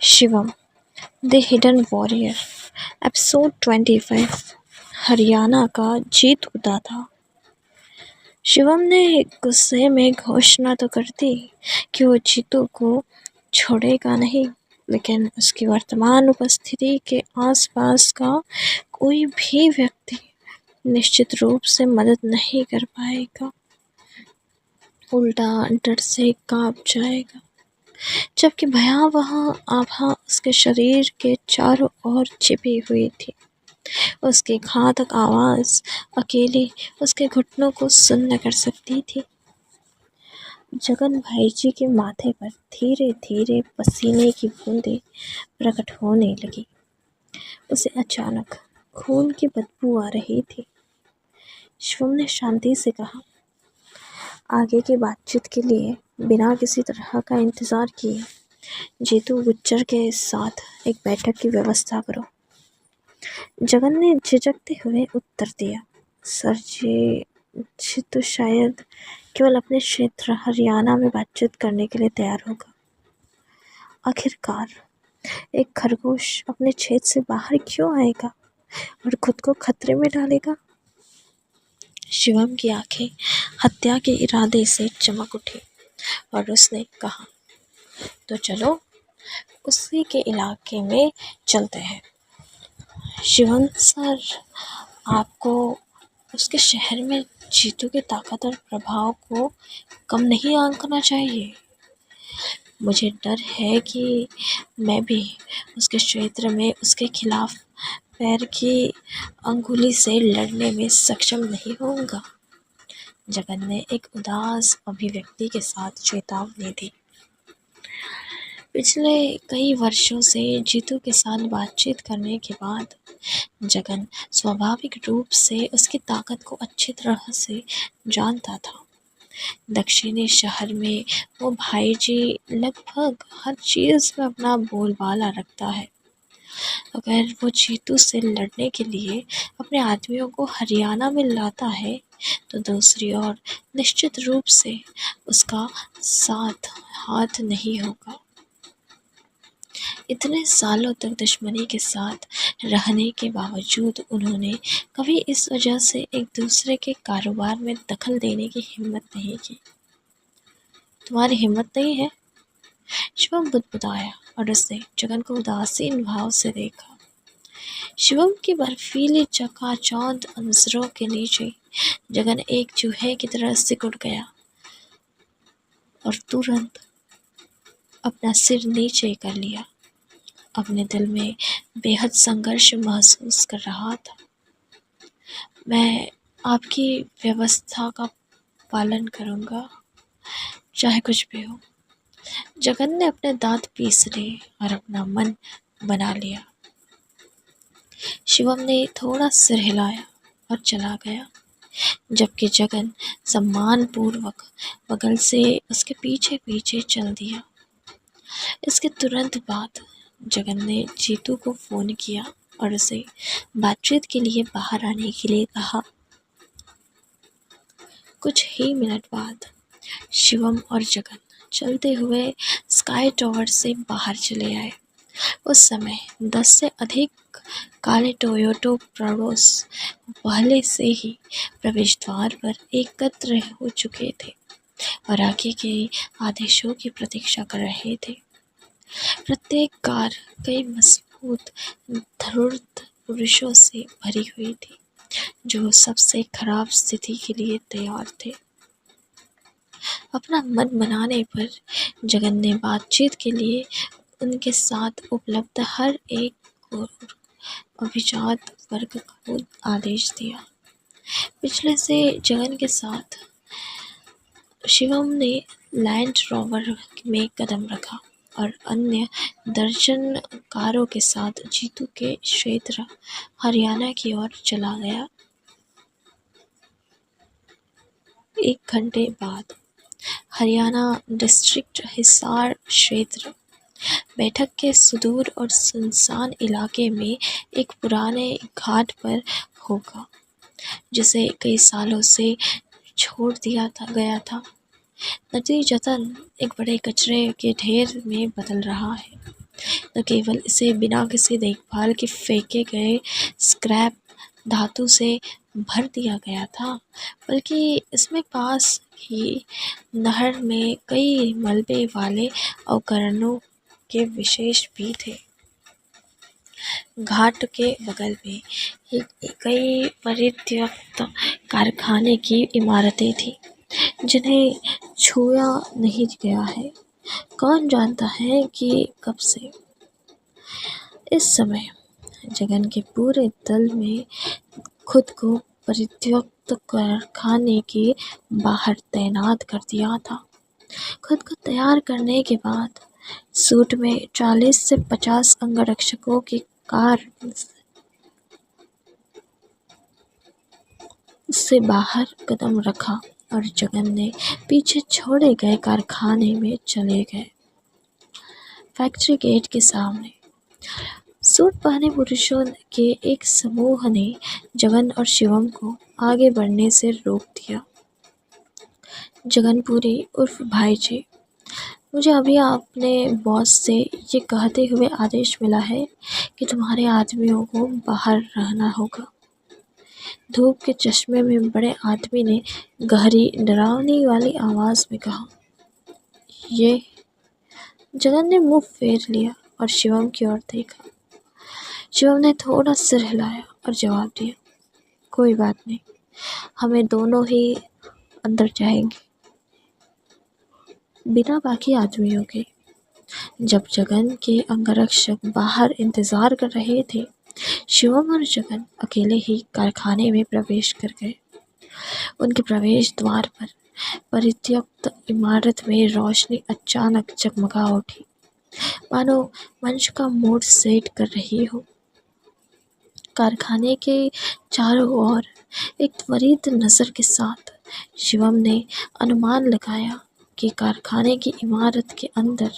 Shivam the hidden warrior episode 25। Haryana का जीतूता था। शिवम ने गुस्से में घोषणा तो कर दी कि वो जीतू को छोड़ेगा नहीं, लेकिन उसकी वर्तमान उपस्थिति के आसपास का कोई भी व्यक्ति निश्चित रूप से मदद नहीं कर पाएगा, उल्टा डर से कांप जाएगा। जबकि भयावह आभा उसके शरीर के चारों ओर छिपी हुई थी। उसकी घातक आवाज अकेले उसके घुटनों को सुन्न कर सकती थी। जगन भाई जी के माथे पर धीरे धीरे पसीने की बूंदें प्रकट होने लगी। उसे अचानक खून की बदबू आ रही थी। शिवम ने शांति से कहा, आगे की बातचीत के लिए बिना किसी तरह का इंतजार किए जीतू गुज्जर के साथ एक बैठक की व्यवस्था करो। जगन ने झिझकते हुए उत्तर दिया, सर जी, जीतू शायद केवल अपने क्षेत्र हरियाणा में बातचीत करने के लिए तैयार होगा। आखिरकार एक खरगोश अपने क्षेत्र से बाहर क्यों आएगा और खुद को खतरे में डालेगा। शिवम की आंखें हत्या के इरादे से चमक उठी और उसने कहा, तो चलो उसी के इलाके में चलते हैं। शिवम सर, आपको उसके शहर में जीतू के ताकत और प्रभाव को कम नहीं आंकना चाहिए। मुझे डर है कि मैं भी उसके क्षेत्र में उसके खिलाफ पैर की अंगुली से लड़ने में सक्षम नहीं होऊंगा। जगन ने एक उदास अभिव्यक्ति के साथ चेतावनी दी। पिछले कई वर्षों से जीतू के साथ बातचीत करने के बाद जगन स्वाभाविक रूप से उसकी ताकत को अच्छी तरह से जानता था। दक्षिणी शहर में वो भाई जी लगभग हर चीज़ में अपना बोलबाला रखता है। अगर वो जीतू से लड़ने के लिए अपने आदमियों को हरियाणा में लाता है तो दूसरी ओर निश्चित रूप से उसका साथ हाथ नहीं होगा। इतने सालों तक दुश्मनी के साथ रहने के बावजूद उन्होंने कभी इस वजह से एक दूसरे के कारोबार में दखल देने की हिम्मत नहीं की। तुम्हारी हिम्मत नहीं है? शिवम बुदबुदाया और उसने जगन को उदासीन भाव से देखा। शिवम की बर्फीली चकाचौंध नजरों के नीचे जगन एक चूहे की तरह सिकुड़ गया और तुरंत अपना सिर नीचे कर लिया। अपने दिल में बेहद संघर्ष महसूस कर रहा था। मैं आपकी व्यवस्था का पालन करूंगा, चाहे कुछ भी हो। जगन ने अपने दांत पीस लिए और अपना मन बना लिया। शिवम ने थोड़ा सिर हिलाया और चला गया, जबकि जगन सम्मानपूर्वक बगल से उसके पीछे पीछे चल दिया। इसके तुरंत बाद जगन ने जीतू को फ़ोन किया और उसे बातचीत के लिए बाहर आने के लिए कहा। कुछ ही मिनट बाद शिवम और जगन चलते हुए स्काई टावर से बाहर चले आए। उस समय 10 से अधिक काले टोयोटो प्रोडोस पहले से ही प्रवेश द्वार पर एकत्र हो चुके थे और आगे के आदेशों की प्रतीक्षा कर रहे थे। प्रत्येक कार कई मजबूत धूर्त पुरुषों से भरी हुई थी जो सबसे खराब स्थिति के लिए तैयार थे। अपना मन बनाने पर जगन ने बातचीत के लिए उनके साथ उपलब्ध हर एक को अभिजात वर्ग को आदेश दिया। पिछले से जगन के साथ शिवम ने लैंड रोवर में कदम रखा और अन्य दर्जन कारों के साथ जीतू के क्षेत्र हरियाणा की ओर चला गया। 1 घंटे बाद हरियाणा डिस्ट्रिक्ट हिसार क्षेत्र बैठक के सुदूर और सुनसान इलाके में एक पुराने घाट पर होगा, जिसे कई सालों से छोड़ दिया गया था। नतीजतन एक बड़े कचरे के ढेर में बदल रहा है। न केवल इसे बिना किसी देखभाल के फेंके गए स्क्रैप धातु से भर दिया गया था, बल्कि इसमें पास ही नहर में कई मलबे वाले उपकरणों के विशेष भी थे। घाट के बगल में ही कई परित्यक्त कारखाने की इमारतें थीं, जिन्हें छुआ नहीं गया है। कौन जानता है कि कब से। इस समय जगन के पूरे दल में खुद को परित्यक्त कारखाने के बाहर तैनात कर दिया था। खुद को तैयार करने के बाद सूट में 40 से 50 अंगरक्षकों की कार से बाहर कदम रखा और जगन ने पीछे छोड़े गए कारखाने में चले गए। फैक्ट्री गेट के सामने सूट पहने पुरुषों के एक समूह ने जगन और शिवम को आगे बढ़ने से रोक दिया। जगनपुरी उर्फ भाई जी, मुझे अभी अपने बॉस से ये कहते हुए आदेश मिला है कि तुम्हारे आदमियों को बाहर रहना होगा। धूप के चश्मे में बड़े आदमी ने गहरी डरावनी वाली आवाज़ में कहा। ये जगन ने मुंह फेर लिया और शिवम की ओर देखा। शिवम ने थोड़ा सिर हिलाया और जवाब दिया, कोई बात नहीं, हमें दोनों ही अंदर जाएंगे बिना बाकी आदमियों के। जब जगन के अंगरक्षक बाहर इंतजार कर रहे थे, शिवम और जगन अकेले ही कारखाने में प्रवेश कर गए। उनके प्रवेश द्वार पर परित्यक्त इमारत में रोशनी अचानक जगमगा उठी, मानो मंच का मूड सेट कर रही हो। कारखाने के चारों ओर एक त्वरित नज़र के साथ शिवम ने अनुमान लगाया कि कारखाने की इमारत के अंदर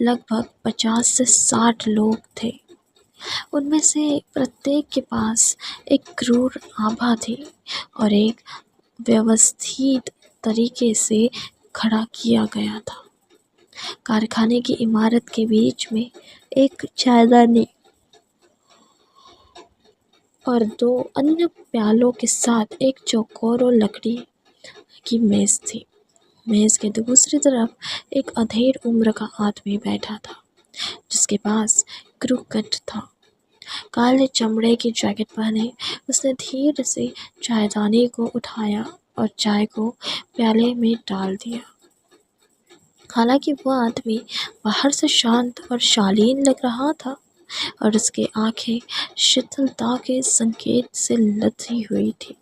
लगभग 50 से 60 लोग थे। उनमें से प्रत्येक के पास एक क्रूर आभा थी और एक व्यवस्थित तरीके से खड़ा किया गया था। कारखाने की इमारत के बीच में एक चायदानी और 2 अन्य प्यालों के साथ एक चौकोर लकड़ी की मेज़ थी। मेज़ के दूसरी तरफ एक अधेड़ उम्र का आदमी बैठा था, जिसके पास क्रूकट था। काले चमड़े की जैकेट पहने उसने धीरे से चायदानी को उठाया और चाय को प्याले में डाल दिया। हालांकि वह आदमी बाहर से शांत और शालीन लग रहा था और उसकी आंखें शीतलता के संकेत से लदी हुई थी।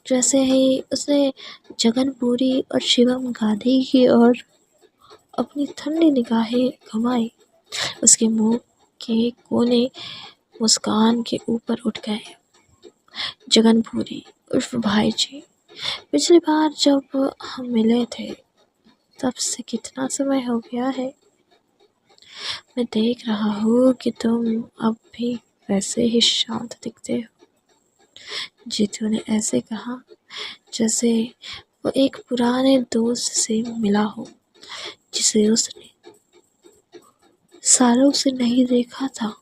जैसे ही उसने जगनपुरी और शिवम गांधी की ओर अपनी ठंडी निगाहें घुमाई, उसके मुंह के कोने मुस्कान के ऊपर उठ गए। जगनपुरी उर्फ भाई जी, पिछली बार जब हम मिले थे तब से कितना समय हो गया है। मैं देख रहा हूँ कि तुम अब भी वैसे ही शांत दिखते हो। जीतू ने ऐसे कहा जैसे वो एक पुराने दोस्त से मिला हो, जिसे उसने सालों से नहीं देखा था।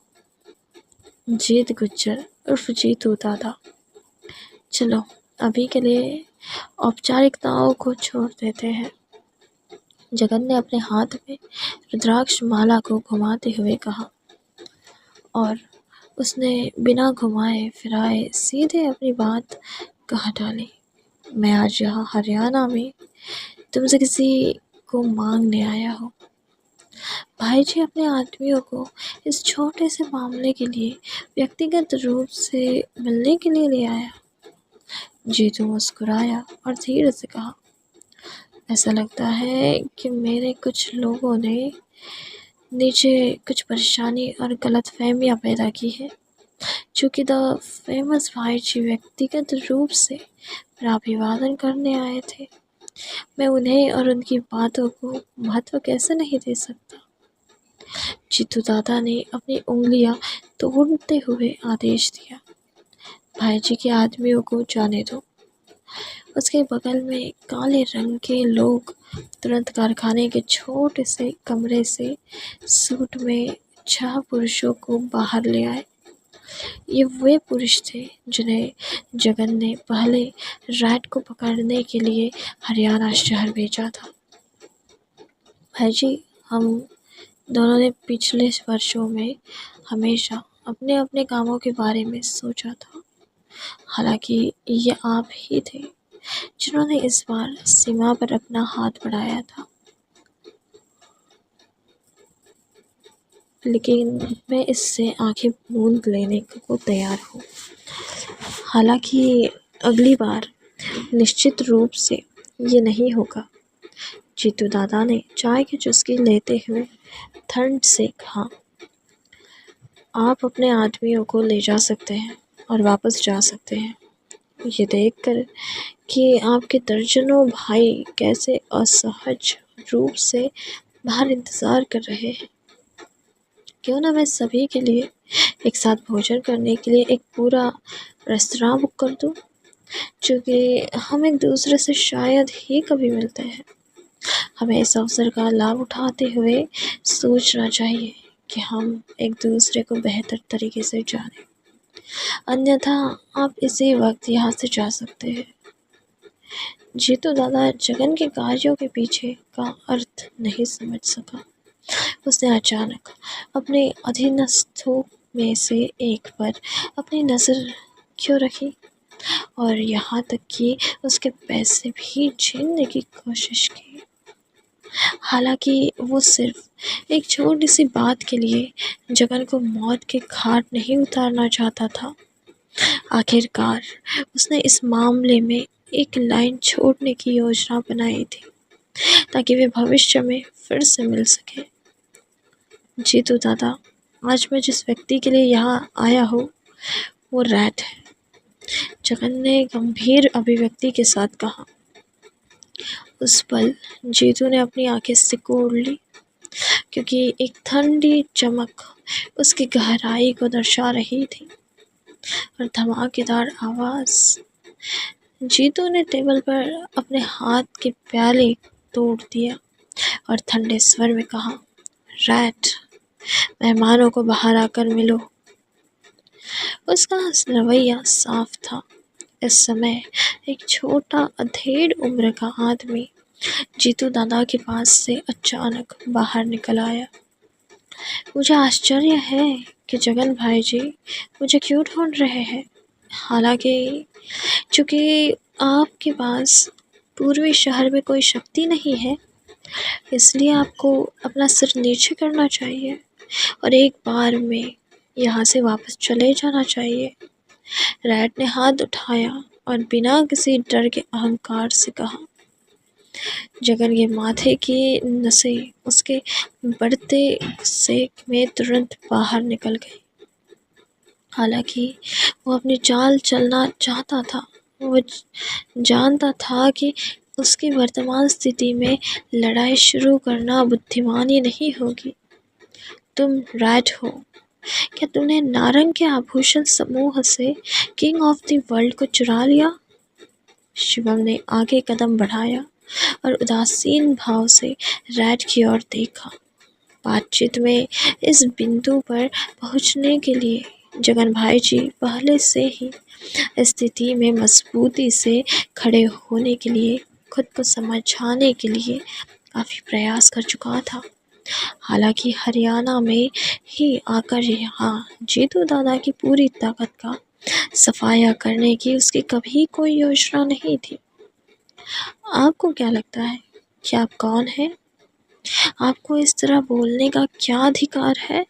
जीत गुज्जर उर्फ जीतू दादा, चलो अभी के लिए औपचारिकताओं को छोड़ देते हैं। जगन ने अपने हाथ में रुद्राक्ष माला को घुमाते हुए कहा और उसने बिना घुमाए फिराए सीधे अपनी बात कह डाली। मैं आज यहाँ हरियाणा में तुमसे किसी को मांगने आया हूँ। भाई जी अपने आदमियों को इस छोटे से मामले के लिए व्यक्तिगत रूप से मिलने के लिए ले आया। जीतू मुस्कुराया और धीरे से कहा, ऐसा लगता है कि मेरे कुछ लोगों ने नीचे कुछ परेशानी और गलतफहमियां पैदा की है। चूँकि द फेमस भाई जी व्यक्तिगत रूप से मेरा अभिवादन करने आए थे, मैं उन्हें और उनकी बातों को महत्व कैसे नहीं दे सकता। जीतू दादा ने अपनी उंगलियां तोड़ते हुए आदेश दिया, भाई जी के आदमियों को जाने दो। उसके बगल में काले रंग के लोग तुरंत कारखाने के छोटे से कमरे से सूट में 6 पुरुषों को बाहर ले आए। ये वे पुरुष थे जिन्हें जगन ने पहले रैट को पकड़ने के लिए हरियाणा शहर भेजा था। भाई जी, हम दोनों ने पिछले वर्षों में हमेशा अपने अपने कामों के बारे में सोचा था। हालांकि ये आप ही थे जिन्होंने इस बार सीमा पर अपना हाथ बढ़ाया था, लेकिन मैं इससे आंखें मूंद लेने को तैयार हूँ। हालांकि अगली बार निश्चित रूप से ये नहीं होगा। जीतू दादा ने चाय की चुस्की लेते हुए ठंड से कहा, आप अपने आदमियों को ले जा सकते हैं और वापस जा सकते हैं। ये देखकर कि आपके दर्जनों भाई कैसे असहज रूप से बाहर इंतज़ार कर रहे हैं, क्यों ना मैं सभी के लिए एक साथ भोजन करने के लिए एक पूरा रेस्तरां बुक कर दूं, क्योंकि हम एक दूसरे से शायद ही कभी मिलते हैं। हमें इस अवसर का लाभ उठाते हुए सोचना चाहिए कि हम एक दूसरे को बेहतर तरीके से जानें, अन्यथा आप इसी वक्त यहाँ से जा सकते हैं। जीतू दादा जगन के कार्यों के पीछे का अर्थ नहीं समझ सका। उसने अचानक अपने अधीनस्थों में से एक पर अपनी नज़र क्यों रखी और यहाँ तक कि उसके पैसे भी छीनने की कोशिश की। हालांकि वो सिर्फ एक छोटी सी बात के लिए जगन को मौत के घाट नहीं उतारना चाहता था। आखिरकार उसने इस मामले में एक लाइन छोड़ने की योजना बनाई थी ताकि वे भविष्य में फिर से मिल सके। जीतू दादा, आज मैं जिस व्यक्ति के लिए यहाँ आया हूँ वो रैट है, जगन ने गंभीर अभिव्यक्ति के साथ कहा। उस पल जीतू ने अपनी आंखें सिकोड़ ली, क्योंकि एक ठंडी चमक उसकी गहराई को दर्शा रही थी और धमाकेदार आवाज़। जीतू ने टेबल पर अपने हाथ के प्याले तोड़ दिया और ठंडे स्वर में कहा, रैट, मेहमानों को बाहर आकर मिलो। उसका रवैया साफ था। इस समय एक छोटा अधेड़ उम्र का आदमी जीतू दादा के पास से अचानक बाहर निकल आया। मुझे आश्चर्य है कि जगन भाई जी मुझे क्यों ढूंढ रहे हैं। हालांकि चूँकि आपके पास पूर्वी शहर में कोई शक्ति नहीं है, इसलिए आपको अपना सिर नीचे करना चाहिए और एक बार में यहाँ से वापस चले जाना चाहिए। रैट ने हाथ उठाया और बिना किसी डर के अहंकार से कहा। जगन के माथे की नसें उसके बढ़ते गुस्से में तुरंत बाहर निकल गई। हालांकि वो अपनी चाल चलना चाहता था, वो जानता था कि उसकी वर्तमान स्थिति में लड़ाई शुरू करना बुद्धिमानी नहीं होगी। तुम रैट हो, क्या तुमने नारंग के आभूषण समूह से किंग ऑफ द वर्ल्ड को चुरा लिया? शिवम ने आगे कदम बढ़ाया और उदासीन भाव से रैट की ओर देखा। बातचीत में इस बिंदु पर पहुंचने के लिए जगन भाई जी पहले से ही स्थिति में मजबूती से खड़े होने के लिए खुद को समझाने के लिए काफ़ी प्रयास कर चुका था। हालांकि हरियाणा में ही आकर यहाँ जीतू दादा की पूरी ताकत का सफाया करने की उसकी कभी कोई योजना नहीं थी। आपको क्या लगता है कि आप कौन हैं? आपको इस तरह बोलने का क्या अधिकार है?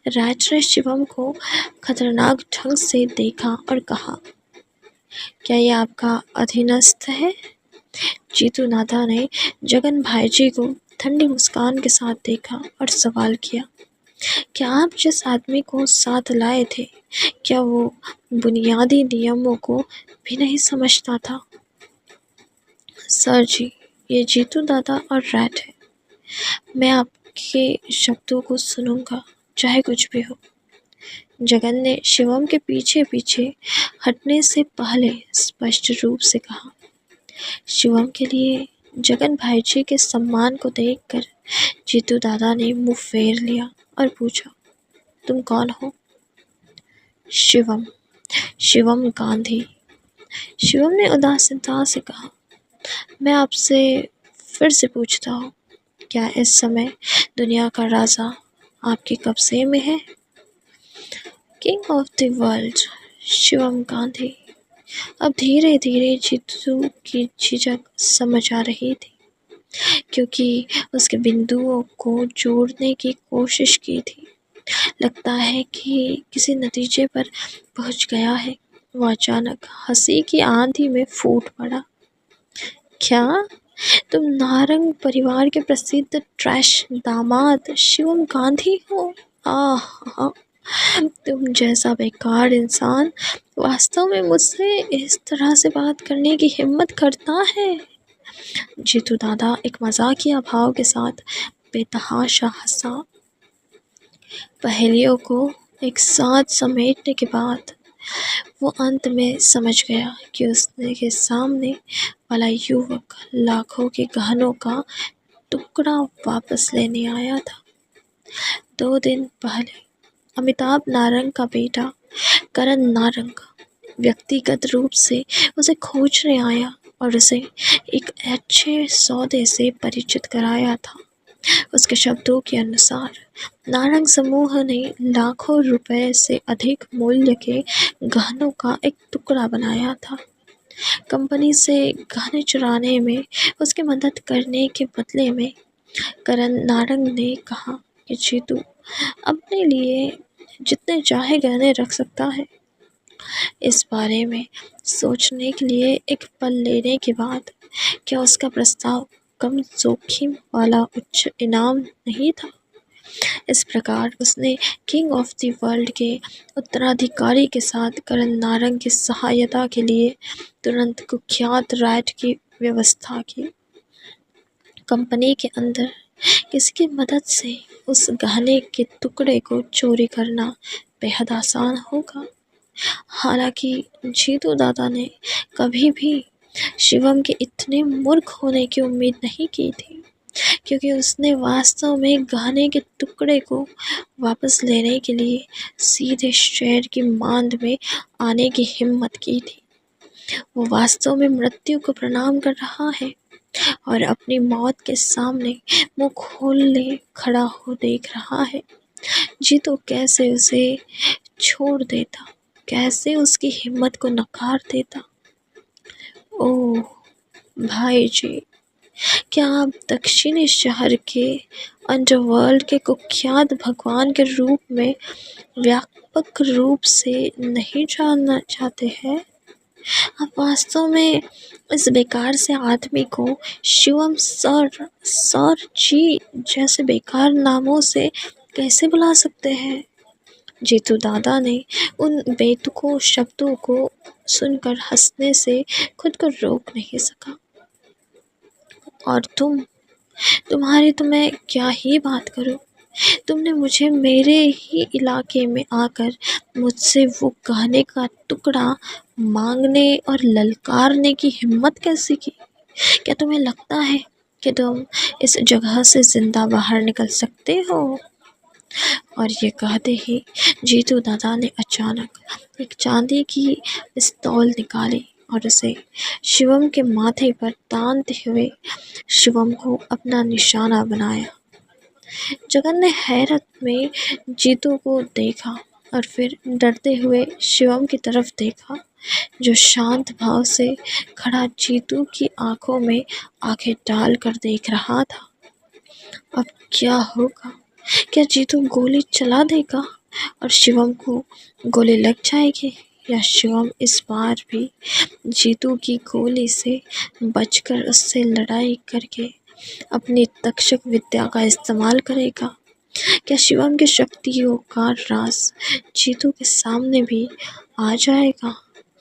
रैट ने शिवम को खतरनाक ढंग से देखा और कहा, क्या ये आपका अधीनस्थ है? जीतू दादा ने जगन भाई जी को ठंडी मुस्कान के साथ देखा और सवाल किया, क्या आप जिस आदमी को साथ लाए थे, क्या वो बुनियादी नियमों को भी नहीं समझता था? सर जी, ये जीतू दादा और रैट है। मैं आपके शब्दों को सुनूंगा, चाहे कुछ भी हो। जगन ने शिवम के पीछे पीछे हटने से पहले स्पष्ट रूप से कहा। शिवम के लिए जगन भाई जी के सम्मान को देखकर जीतू दादा ने मुंह फेर लिया और पूछा, तुम कौन हो? शिवम, शिवम गांधी। शिवम ने उदासीनता से कहा, मैं आपसे फिर से पूछता हूँ, क्या इस समय दुनिया का राजा आपके कब्जे में है? King of the world Shivam Gandhi. अब धीरे धीरे जीतू की झिझक समझ आ रही थी, क्योंकि उसके बिंदुओं को जोड़ने की कोशिश की थी। लगता है कि किसी नतीजे पर पहुंच गया है। वो अचानक हंसी की आंधी में फूट पड़ा। क्या तुम नारंग परिवार के प्रसिद्ध ट्रैश दामाद शिवम गांधी हो? आह, तुम जैसा बेकार इंसान वास्तव में मुझसे इस तरह से बात करने की हिम्मत करता है? जीतू दादा एक मजाकिया भाव के साथ बेतहाशा हंसा। पहेलियों को एक साथ समेटने के बाद वो अंत में समझ गया कि उसने के सामने वाला युवक लाखों के गहनों का टुकड़ा वापस लेने आया था। 2 दिन पहले अमिताभ नारंग का बेटा करण नारंग व्यक्तिगत रूप से उसे खोजने आया और उसे एक अच्छे सौदे से परिचित कराया था। उसके शब्दों के अनुसार नारंग समूह ने लाखों रुपए से अधिक मूल्य के गहनों का एक टुकड़ा बनाया था। कंपनी से गहने चुराने में उसकी मदद करने के बदले में करण नारंग ने कहा कि जीतू अपने लिए जितने चाहे गहने रख सकता है। इस बारे में सोचने के लिए एक पल लेने के बाद क्या उसका प्रस्ताव कम जोखिम वाला उच्च इनाम नहीं था? इस प्रकार उसने किंग ऑफ द वर्ल्ड के उत्तराधिकारी के साथ करण नारंग की सहायता के लिए तुरंत कुख्यात रैट की व्यवस्था की। कंपनी के अंदर किसी की मदद से उस गहने के टुकड़े को चोरी करना बेहद आसान होगा। हालांकि जीतू दादा ने कभी भी शिवम के इतने मूर्ख होने की उम्मीद नहीं की थी, क्योंकि उसने वास्तव में गहने के टुकड़े को वापस लेने के लिए सीधे शहर की मांद में आने की हिम्मत की थी। वो वास्तव में मृत्यु को प्रणाम कर रहा है और अपनी मौत के सामने मुंह खोले खड़ा हो देख रहा है। जीतू कैसे उसे छोड़ देता, कैसे उसकी हिम्मत को नकार देता। ओह भाई जी, क्या आप दक्षिणी शहर के अंडरवर्ल्ड के कुख्यात भगवान के रूप में व्यापक रूप से नहीं जानना चाहते हैं? आप वास्तव में इस बेकार से आदमी को शिवम सर जी जैसे बेकार नामों से कैसे बुला सकते हैं? जीतू दादा ने उन बेतुको शब्दों को सुनकर हंसने से खुद को रोक नहीं सका। और तुम्हारी तो मैं क्या ही बात करूं। तुमने मुझे मेरे ही इलाके में आकर मुझसे वो गहने का टुकड़ा मांगने और ललकारने की हिम्मत कैसे की? क्या तुम्हें लगता है कि तुम इस जगह से जिंदा बाहर निकल सकते हो? और ये कहते ही जीतू दादा ने अचानक एक चांदी की पिस्तौल निकाली और उसे शिवम के माथे पर तानते हुए शिवम को अपना निशाना बनाया। जगन ने हैरत में जीतू को देखा और फिर डरते हुए शिवम की तरफ देखा, जो शांत भाव से खड़ा जीतू की आंखों में आंखें डाल कर देख रहा था। अब क्या होगा? क्या जीतू गोली चला देगा और शिवम को गोली लग जाएगी, या शिवम इस बार भी जीतू की गोली से बचकर उससे लड़ाई करके अपनी तक्षक विद्या का इस्तेमाल करेगा? क्या शिवम की शक्तियों का राज जीतू के सामने भी आ जाएगा?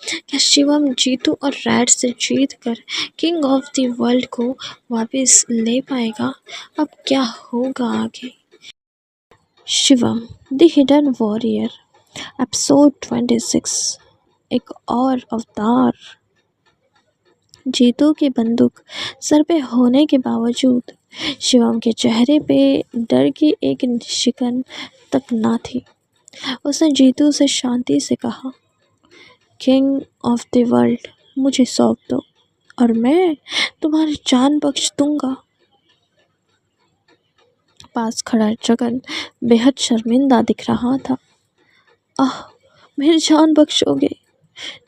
क्या शिवम जीतू और रैट से जीत कर किंग ऑफ द वर्ल्ड को वापस ले पाएगा? अब क्या होगा आगे? Shivam the hidden warrior episode 26, एक और अवतार। जीतू की बंदूक सर पे होने के बावजूद शिवम के चेहरे पे डर की एक शिकन तक ना थी। उसने जीतू से शांति से कहा, किंग ऑफ द वर्ल्ड, मुझे सौंप दो और मैं तुम्हारी जान बख्श दूंगा। पास खड़ा जगन बेहद शर्मिंदा दिख रहा था। आह, मेरी जान बख्शोगे?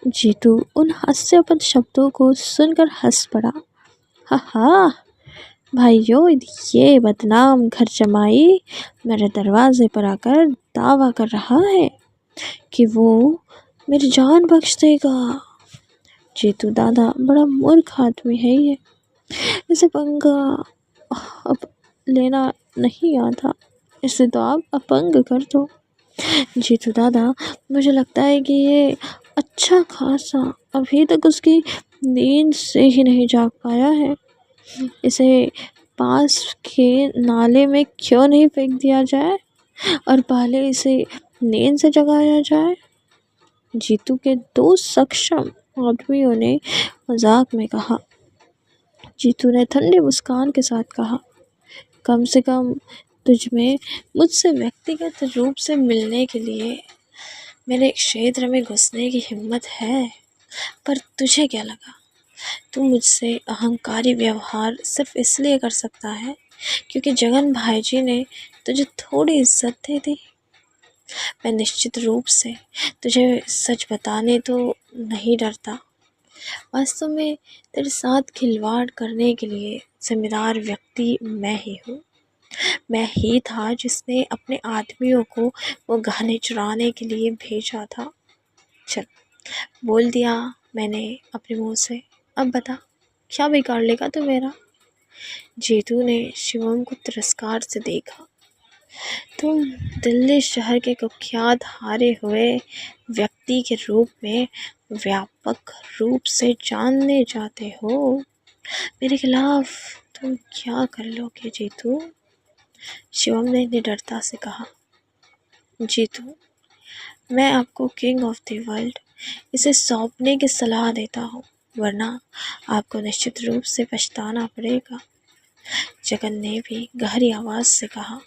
जीतू उन हास्यास्पद शब्दों को सुनकर हंस पड़ा। हा हा भाइयों, ये बदनाम घर जमाई मेरे दरवाजे पर आकर दावा कर रहा है कि वो मेरी जान बख्श देगा। जीतू दादा बड़ा मूर्ख आदमी है ये, इसे पंगा अब लेना नहीं आता, इसे तो आप अपंग कर दो। जीतू दादा, मुझे लगता है कि ये अच्छा खासा अभी तक उसकी नींद से ही नहीं जाग पाया है। इसे पास के नाले में क्यों नहीं फेंक दिया जाए और पहले इसे नींद से जगाया जाए। जीतू के दो सक्षम आदमियों ने मजाक में कहा। जीतू ने ठंडी मुस्कान के साथ कहा, कम से कम तुझमें मुझसे व्यक्तिगत रूप से मिलने के लिए मेरे क्षेत्र में घुसने की हिम्मत है, पर तुझे क्या लगा तू मुझसे अहंकारी व्यवहार सिर्फ इसलिए कर सकता है क्योंकि जगन भाईजी ने तुझे थोड़ी इज्जत दे दी। मैं निश्चित रूप से तुझे सच बताने तो नहीं डरता। वास्तव में तेरे साथ खिलवाड़ करने के लिए जिम्मेदार व्यक्ति मैं ही हूँ। मैं ही था जिसने अपने आदमियों को वो गहने चुराने के लिए भेजा था। चल, बोल दिया मैंने अपने मुंह से, अब बता क्या बिगाड़ लेगा तू मेरा। जीतू ने शिवम को तिरस्कार से देखा। तुम दिल्ली शहर के कुख्यात हारे हुए व्यक्ति के रूप में व्यापक रूप से जानने जाते हो। मेरे खिलाफ तुम क्या कर लोगे जीतू? शिवम ने निडरता से कहा। जीतू, मैं आपको किंग ऑफ द वर्ल्ड इसे सौंपने की सलाह देता हूँ, वरना आपको निश्चित रूप से पछताना पड़ेगा। जगन ने भी गहरी आवाज़ से कहा।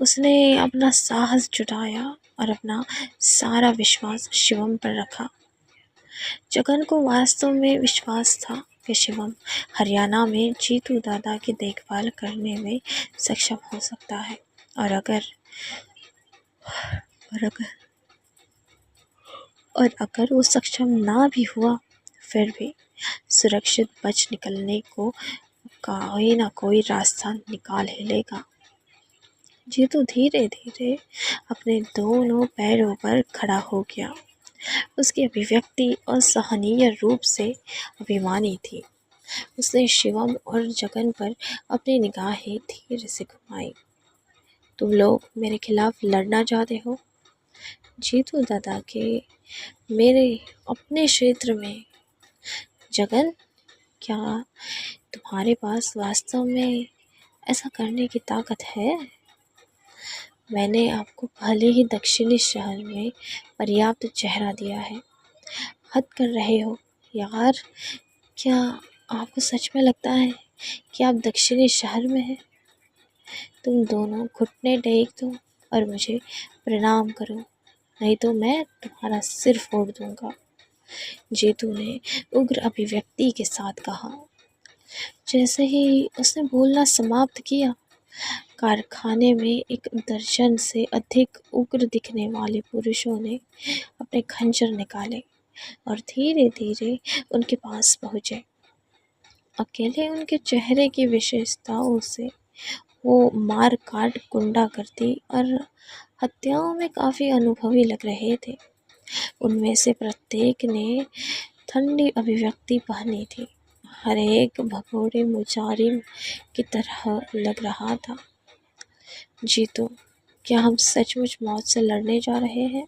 उसने अपना साहस जुटाया और अपना सारा विश्वास शिवम पर रखा। जगन को वास्तव में विश्वास था कि शिवम हरियाणा में जीतू दादा की देखभाल करने में सक्षम हो सकता है, और अगर वो सक्षम ना भी हुआ, फिर भी सुरक्षित बच निकलने को कोई ना कोई रास्ता निकाल ही लेगा। जीतू धीरे धीरे अपने दोनों पैरों पर खड़ा हो गया। उसकी अभिव्यक्ति असहनीय रूप से अभिमानी थी। उसने शिवम और जगन पर अपनी निगाहें धीरे से घुमाई। तुम लोग मेरे खिलाफ लड़ना चाहते हो? जीतू दादा के मेरे अपने क्षेत्र में। जगन, क्या तुम्हारे पास वास्तव में ऐसा करने की ताकत है? मैंने आपको पहले ही दक्षिणी शहर में पर्याप्त चेहरा दिया है। हद कर रहे हो यार, क्या आपको सच में लगता है कि आप दक्षिणी शहर में हैं? तुम दोनों घुटने टेक दो और मुझे प्रणाम करो, नहीं तो मैं तुम्हारा सिर फोड़ दूंगा। जीतू ने उग्र अभिव्यक्ति के साथ कहा। जैसे ही उसने बोलना समाप्त किया, कारखाने में एक दर्जन से अधिक उग्र दिखने वाले पुरुषों ने अपने खंजर निकाले और धीरे धीरे उनके पास पहुँचे। अकेले उनके चेहरे की विशेषताओं से वो मार काट गुंडा करती और हत्याओं में काफ़ी अनुभवी लग रहे थे। उनमें से प्रत्येक ने ठंडी अभिव्यक्ति पहनी थी। हर एक भगोड़े मुजारिम की तरह लग रहा था। जीतू, क्या हम सचमुच मौत से लड़ने जा रहे हैं?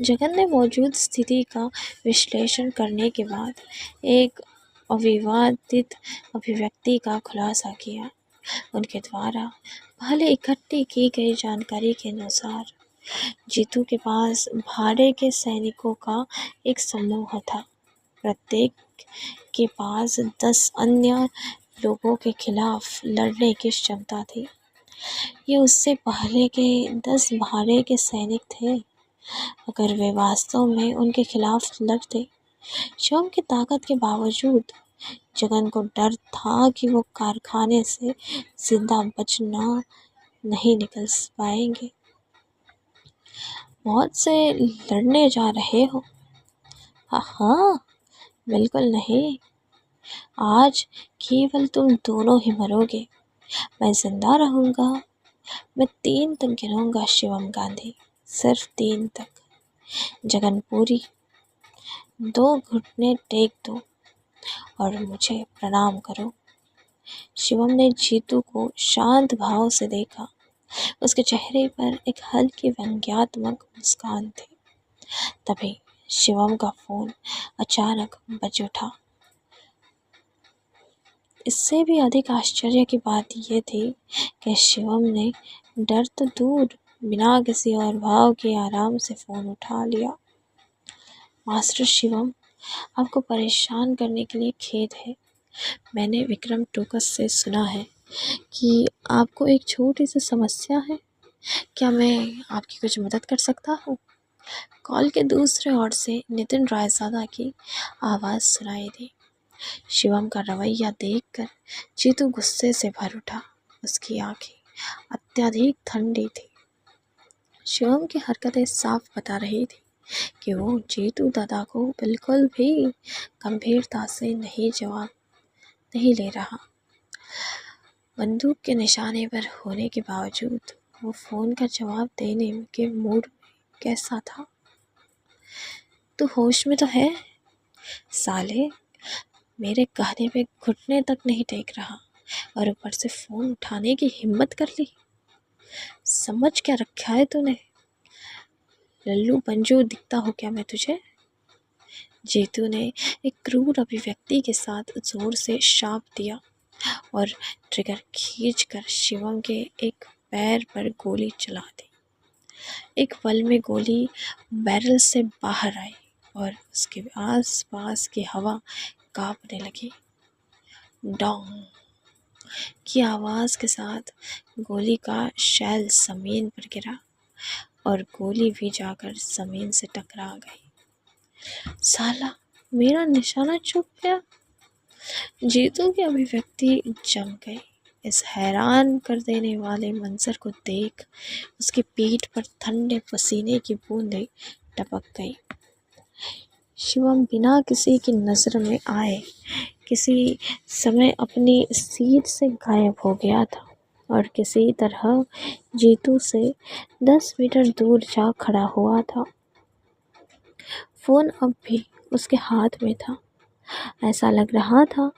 जगन ने मौजूद स्थिति का विश्लेषण करने के बाद एक अविवादित अभिव्यक्ति का खुलासा किया। उनके द्वारा पहले इकट्ठी की गई जानकारी के अनुसार जीतू के पास भाड़े के सैनिकों का एक समूह था। प्रत्येक के पास 10 अन्य लोगों के खिलाफ लड़ने की क्षमता थी। ये उससे पहले के 10 भारे के सैनिक थे। अगर वे वास्तव में उनके खिलाफ लड़ते, शिवम की ताकत के बावजूद जगन को डर था कि वो कारखाने से जिंदा बचना नहीं निकल पाएंगे। बहुत से लड़ने जा रहे हो? हाँ, बिल्कुल नहीं। आज केवल तुम दोनों ही मरोगे, मैं जिंदा रहूंगा। मैं 3 तक गिनूंगा शिवम गांधी, सिर्फ 3 तक। जगनपुरी, 2 घुटने टेक दो और मुझे प्रणाम करो। शिवम ने जीतू को शांत भाव से देखा। उसके चेहरे पर एक हल्की व्यंग्यात्मक मुस्कान थी। तभी शिवम का फोन अचानक बज उठा। इससे भी अधिक आश्चर्य की बात यह थी कि शिवम ने डर तो दूर, बिना किसी और भाव के आराम से फोन उठा लिया। मास्टर शिवम, आपको परेशान करने के लिए खेद है। मैंने विक्रम टोकस से सुना है कि आपको एक छोटी सी समस्या है। क्या मैं आपकी कुछ मदद कर सकता हूँ? कॉल के दूसरे ओर से नितिन रायजादा की आवाज़ सुनाई दी। शिवम का रवैया देखकर जीतू गुस्से से भर उठा। उसकी आंखें अत्यधिक ठंडी थी। शिवम की हरकतें साफ बता रही थी कि वो जीतू दादा को बिल्कुल भी गंभीरता से जवाब नहीं ले रहा। बंदूक के निशाने पर होने के बावजूद वो फोन का जवाब देने के मूड में कैसा था? तू होश में तो है? साले, मेरे कहने पे घुटने तक नहीं टेक रहा और ऊपर से फोन उठाने की हिम्मत कर ली। समझ क्या रखा है तूने? लल्लू पंजू दिखता हो क्या मैं तुझे? जीतू ने एक क्रूर अभिव्यक्ति के साथ जोर से शाप दिया और ट्रिगर खींचकर शिवम के एक पैर पर गोली चला दी। एक पल में गोली बैरल से बाहर आई और उसके आसपास की हवा कांपने लगी। डोंग की आवाज़ के साथ गोली का शैल ज़मीन पर गिरा और गोली भी जाकर ज़मीन से टकरा गई। साला, मेरा निशाना चूक गया। जीतू की अभिव्यक्ति जम गई। इस हैरान कर देने वाले मंजर को देख उसकी पीठ पर ठंडे पसीने की बूंदें टपक गई। शिवम बिना किसी की नज़र में आए किसी समय अपनी सीट से गायब हो गया था और किसी तरह जीतू से 10 मीटर दूर जा खड़ा हुआ था। फ़ोन अब भी उसके हाथ में था। ऐसा लग रहा था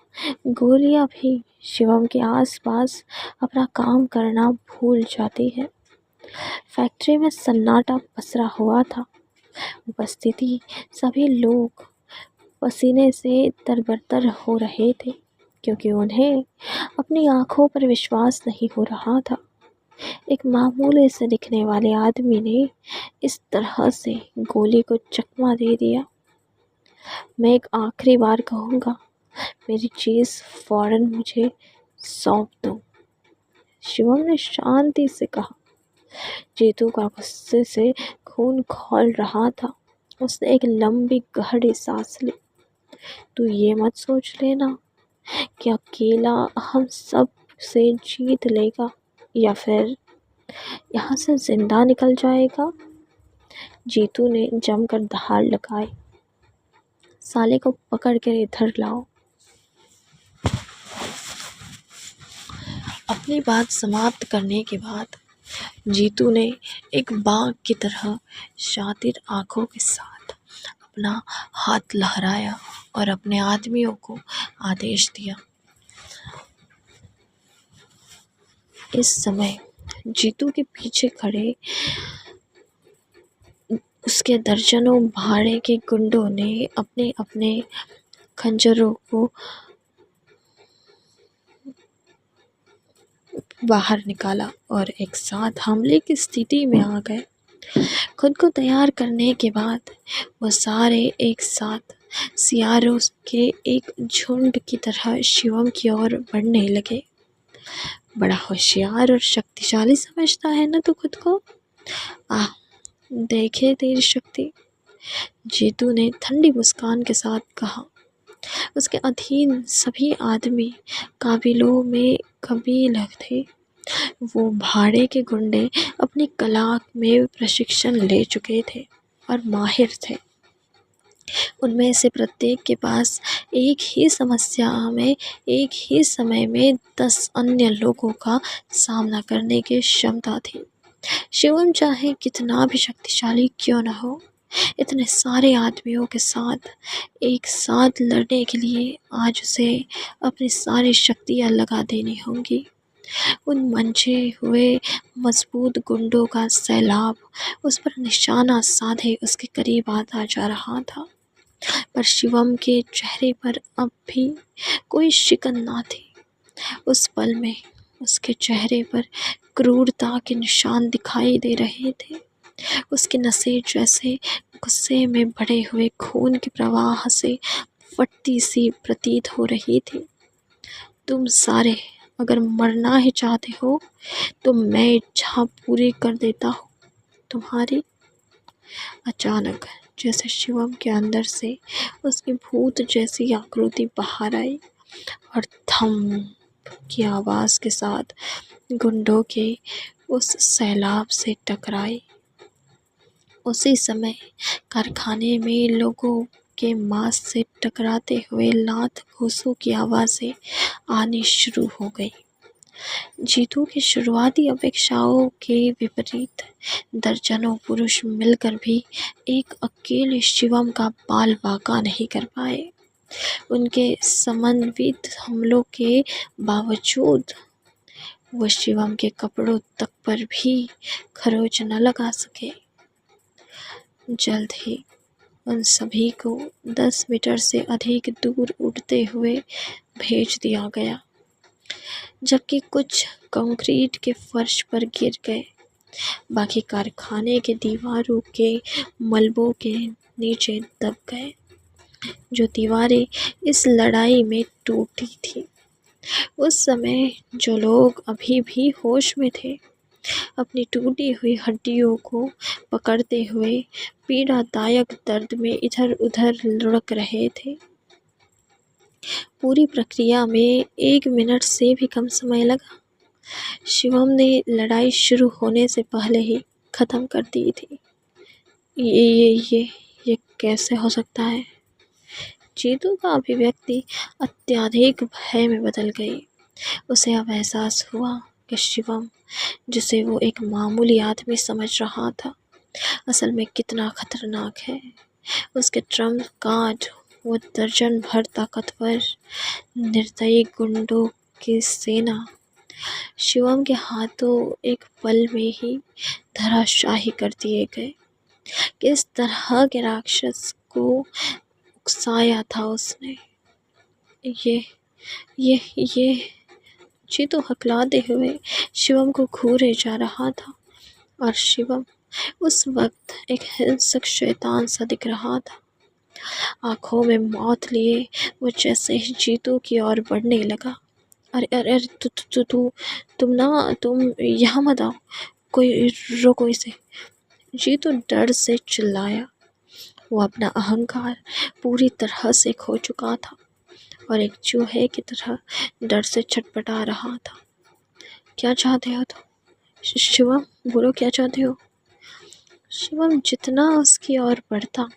गोलियां भी शिवम के आसपास अपना काम करना भूल जाती है। फैक्ट्री में सन्नाटा पसरा हुआ था। उपस्थिति सभी लोग पसीने से तरबतर हो रहे थे क्योंकि उन्हें अपनी आंखों पर विश्वास नहीं हो रहा था। एक मामूली से दिखने वाले आदमी ने इस तरह से गोली को चकमा दे दिया। मैं एक आखिरी बार कहूँगा, मेरी चीज़ फौरन मुझे सौंप दो, शिवम ने शांति से कहा। जीतू का गुस्से से खून खौल रहा था। उसने एक लंबी गहरी सांस ली। तू ये मत सोच लेना कि अकेला हम सब से जीत लेगा या फिर यहाँ से जिंदा निकल जाएगा। जीतू ने जमकर दहाड़ लगाई। साले को पकड़ कर इधर लाओ। अपनी बात समाप्त करने के बाद जीतू ने एक बाघ की तरह शातिर आंखों के साथ अपना हाथ लहराया और अपने आदमियों को आदेश दिया। इस समय जीतू के पीछे खड़े उसके दर्जनों भाड़े के गुंडों ने अपने अपने खंजरों को बाहर निकाला और एक साथ हमले की स्थिति में आ गए। खुद को तैयार करने के बाद वो सारे एक साथ सियारों के एक झुंड की तरह शिवम की ओर बढ़ने लगे। बड़ा होशियार और शक्तिशाली समझता है ना तू खुद को? आह, देखे तेरी शक्ति, जीतू ने ठंडी मुस्कान के साथ कहा। उसके अधीन सभी आदमी काबिलों में कबील थे। वो भाड़े के गुंडे अपनी कला में प्रशिक्षण ले चुके थे और माहिर थे। उनमें से प्रत्येक के पास एक ही समस्या में एक ही समय में 10 अन्य लोगों का सामना करने की क्षमता थी। शिवम चाहे कितना भी शक्तिशाली क्यों न हो, इतने सारे आदमियों के साथ एक साथ लड़ने के लिए आज उसे अपनी सारी शक्तियाँ लगा देनी होंगी। उन मंचे हुए मजबूत गुंडों का सैलाब उस पर निशाना साधे उसके करीब आता जा रहा था, पर शिवम के चेहरे पर अब भी कोई शिकन ना थी। उस पल में उसके चेहरे पर क्रूरता के निशान दिखाई दे रहे थे। उसकी नसें जैसे गुस्से में बढ़े हुए खून के प्रवाह से फटती सी प्रतीत हो रही थी। तुम सारे अगर मरना ही चाहते हो तो मैं इच्छा पूरी कर देता हूँ तुम्हारी। अचानक जैसे शिवम के अंदर से उसकी भूत जैसी आकृति बाहर आई और थम की आवाज़ के साथ गुंडों के उस सैलाब से टकराई। उसी समय कारखाने में लोगों के मांस से टकराते हुए लात घूंसों की आवाज़ें आनी शुरू हो गई। जीतू की शुरुआती अपेक्षाओं के विपरीत दर्जनों पुरुष मिलकर भी एक अकेले शिवम का बाल बांका नहीं कर पाए। उनके समन्वित हमलों के बावजूद वो शिवम के कपड़ों तक पर भी खरोच न लगा सके। जल्द ही उन सभी को 10 मीटर से अधिक दूर उड़ते हुए भेज दिया गया, जबकि कुछ कंक्रीट के फर्श पर गिर गए। बाकी कारखाने के दीवारों के मलबों के नीचे दब गए। जो दीवारें इस लड़ाई में टूटी थी, उस समय जो लोग अभी भी होश में थे अपनी टूटी हुई हड्डियों को पकड़ते हुए पीड़ादायक दर्द में इधर उधर लुढ़क रहे थे। पूरी प्रक्रिया में 1 मिनट से भी कम समय लगा। शिवम ने लड़ाई शुरू होने से पहले ही ख़त्म कर दी थी। ये कैसे हो सकता है? जीतू का अभिव्यक्ति अत्यधिक भय में बदल गई। उसे अब एहसास हुआ कि शिवम, जिसे वो एक मामूली आदमी समझ रहा था, असल में कितना खतरनाक है। उसके ट्रम्प कार्ड वो दर्जन भर ताकतवर निर्दयी गुंडों की सेना शिवम के हाथों एक पल में ही धराशाही कर दिए गए। किस तरह के राक्षस को उकसाया था उसने। ये जीतू हकलाते हुए शिवम को घूरे जा रहा था और शिवम उस वक्त एक हिंसक शैतान सा दिख रहा था। आंखों में मौत लिए वो जैसे ही जीतू की ओर बढ़ने लगा। अरे अरे अरे तुम यहाँ मत आओ, कोई रोको इसे। जीतू डर से चिल्लाया। वो अपना अहंकार पूरी तरह से खो चुका था और एक चूहे की तरह डर से छटपटा रहा था। क्या चाहते हो तुम? शिवम, बोलो क्या चाहते हो? शिवम जितना उसकी ओर बढ़ता,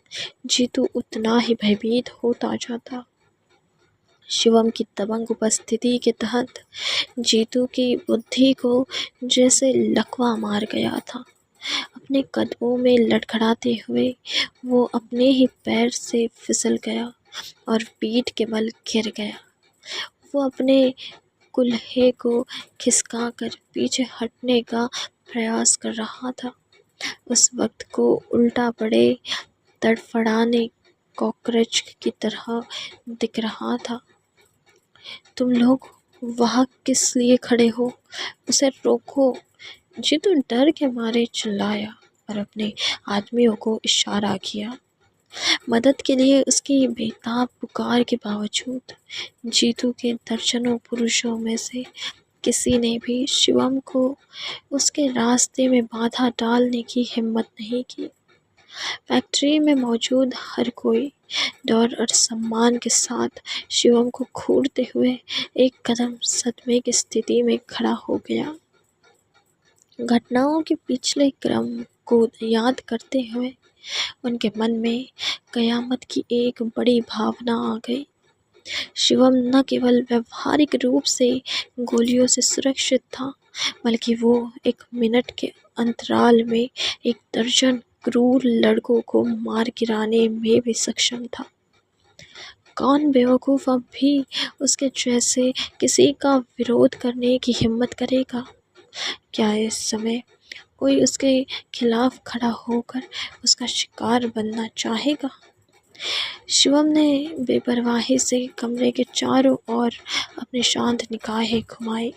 जीतू उतना ही भयभीत होता जाता। शिवम की दबंग उपस्थिति के तहत जीतू की बुद्धि को जैसे लकवा मार गया था। अपने कदमों में लड़खड़ाते हुए वो अपने ही पैर से फिसल गया और पीठ के बल गिर गया। वो अपने कुल्हे को खिसकाकर पीछे हटने का प्रयास कर रहा था। उस वक्त को उल्टा पड़े तड़फड़ाने कॉकरोच की तरह दिख रहा था। तुम लोग वहाँ किस लिए खड़े हो? उसे रोको! जीतू डर के मारे चिल्लाया और अपने आदमियों को इशारा किया। मदद के लिए उसकी बेताब पुकार के बावजूद जीतू के दर्जनों पुरुषों में से किसी ने भी शिवम को उसके रास्ते में बाधा डालने की हिम्मत नहीं की। फैक्ट्री में मौजूद हर कोई डर और सम्मान के साथ शिवम को घूरते हुए एक कदम सदमे की स्थिति में खड़ा हो गया। घटनाओं के पिछले क्रम को याद करते हुए उनके मन में कयामत की एक बड़ी भावना आ गई। शिवम न केवल व्यावहारिक रूप से गोलियों से सुरक्षित था, बल्कि वो एक मिनट के अंतराल में एक दर्जन क्रूर लड़कों को मार गिराने में भी सक्षम था। कौन बेवकूफ़ अब भी उसके जैसे किसी का विरोध करने की हिम्मत करेगा? क्या इस समय कोई उसके खिलाफ खड़ा होकर उसका शिकार बनना चाहेगा? शिवम ने बेपरवाही से कमरे के चारों ओर अपने शांत निगाहें घुमाई।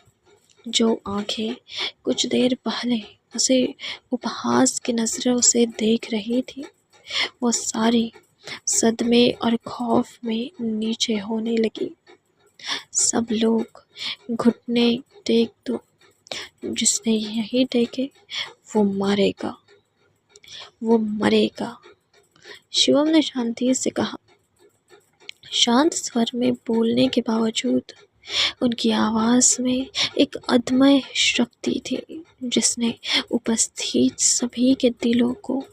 जो आंखें कुछ देर पहले उसे उपहास की नज़रों से देख रही थी, वो सारी सदमे और खौफ में नीचे होने लगी। सब लोग घुटने टेक दो, जिसने यही टेके वो मारेगा, वो मरेगा, शिवम ने शांति से कहा। शांत स्वर में बोलने के बावजूद उनकी आवाज़ में एक अदम्य शक्ति थी, जिसने उपस्थित सभी के दिलों को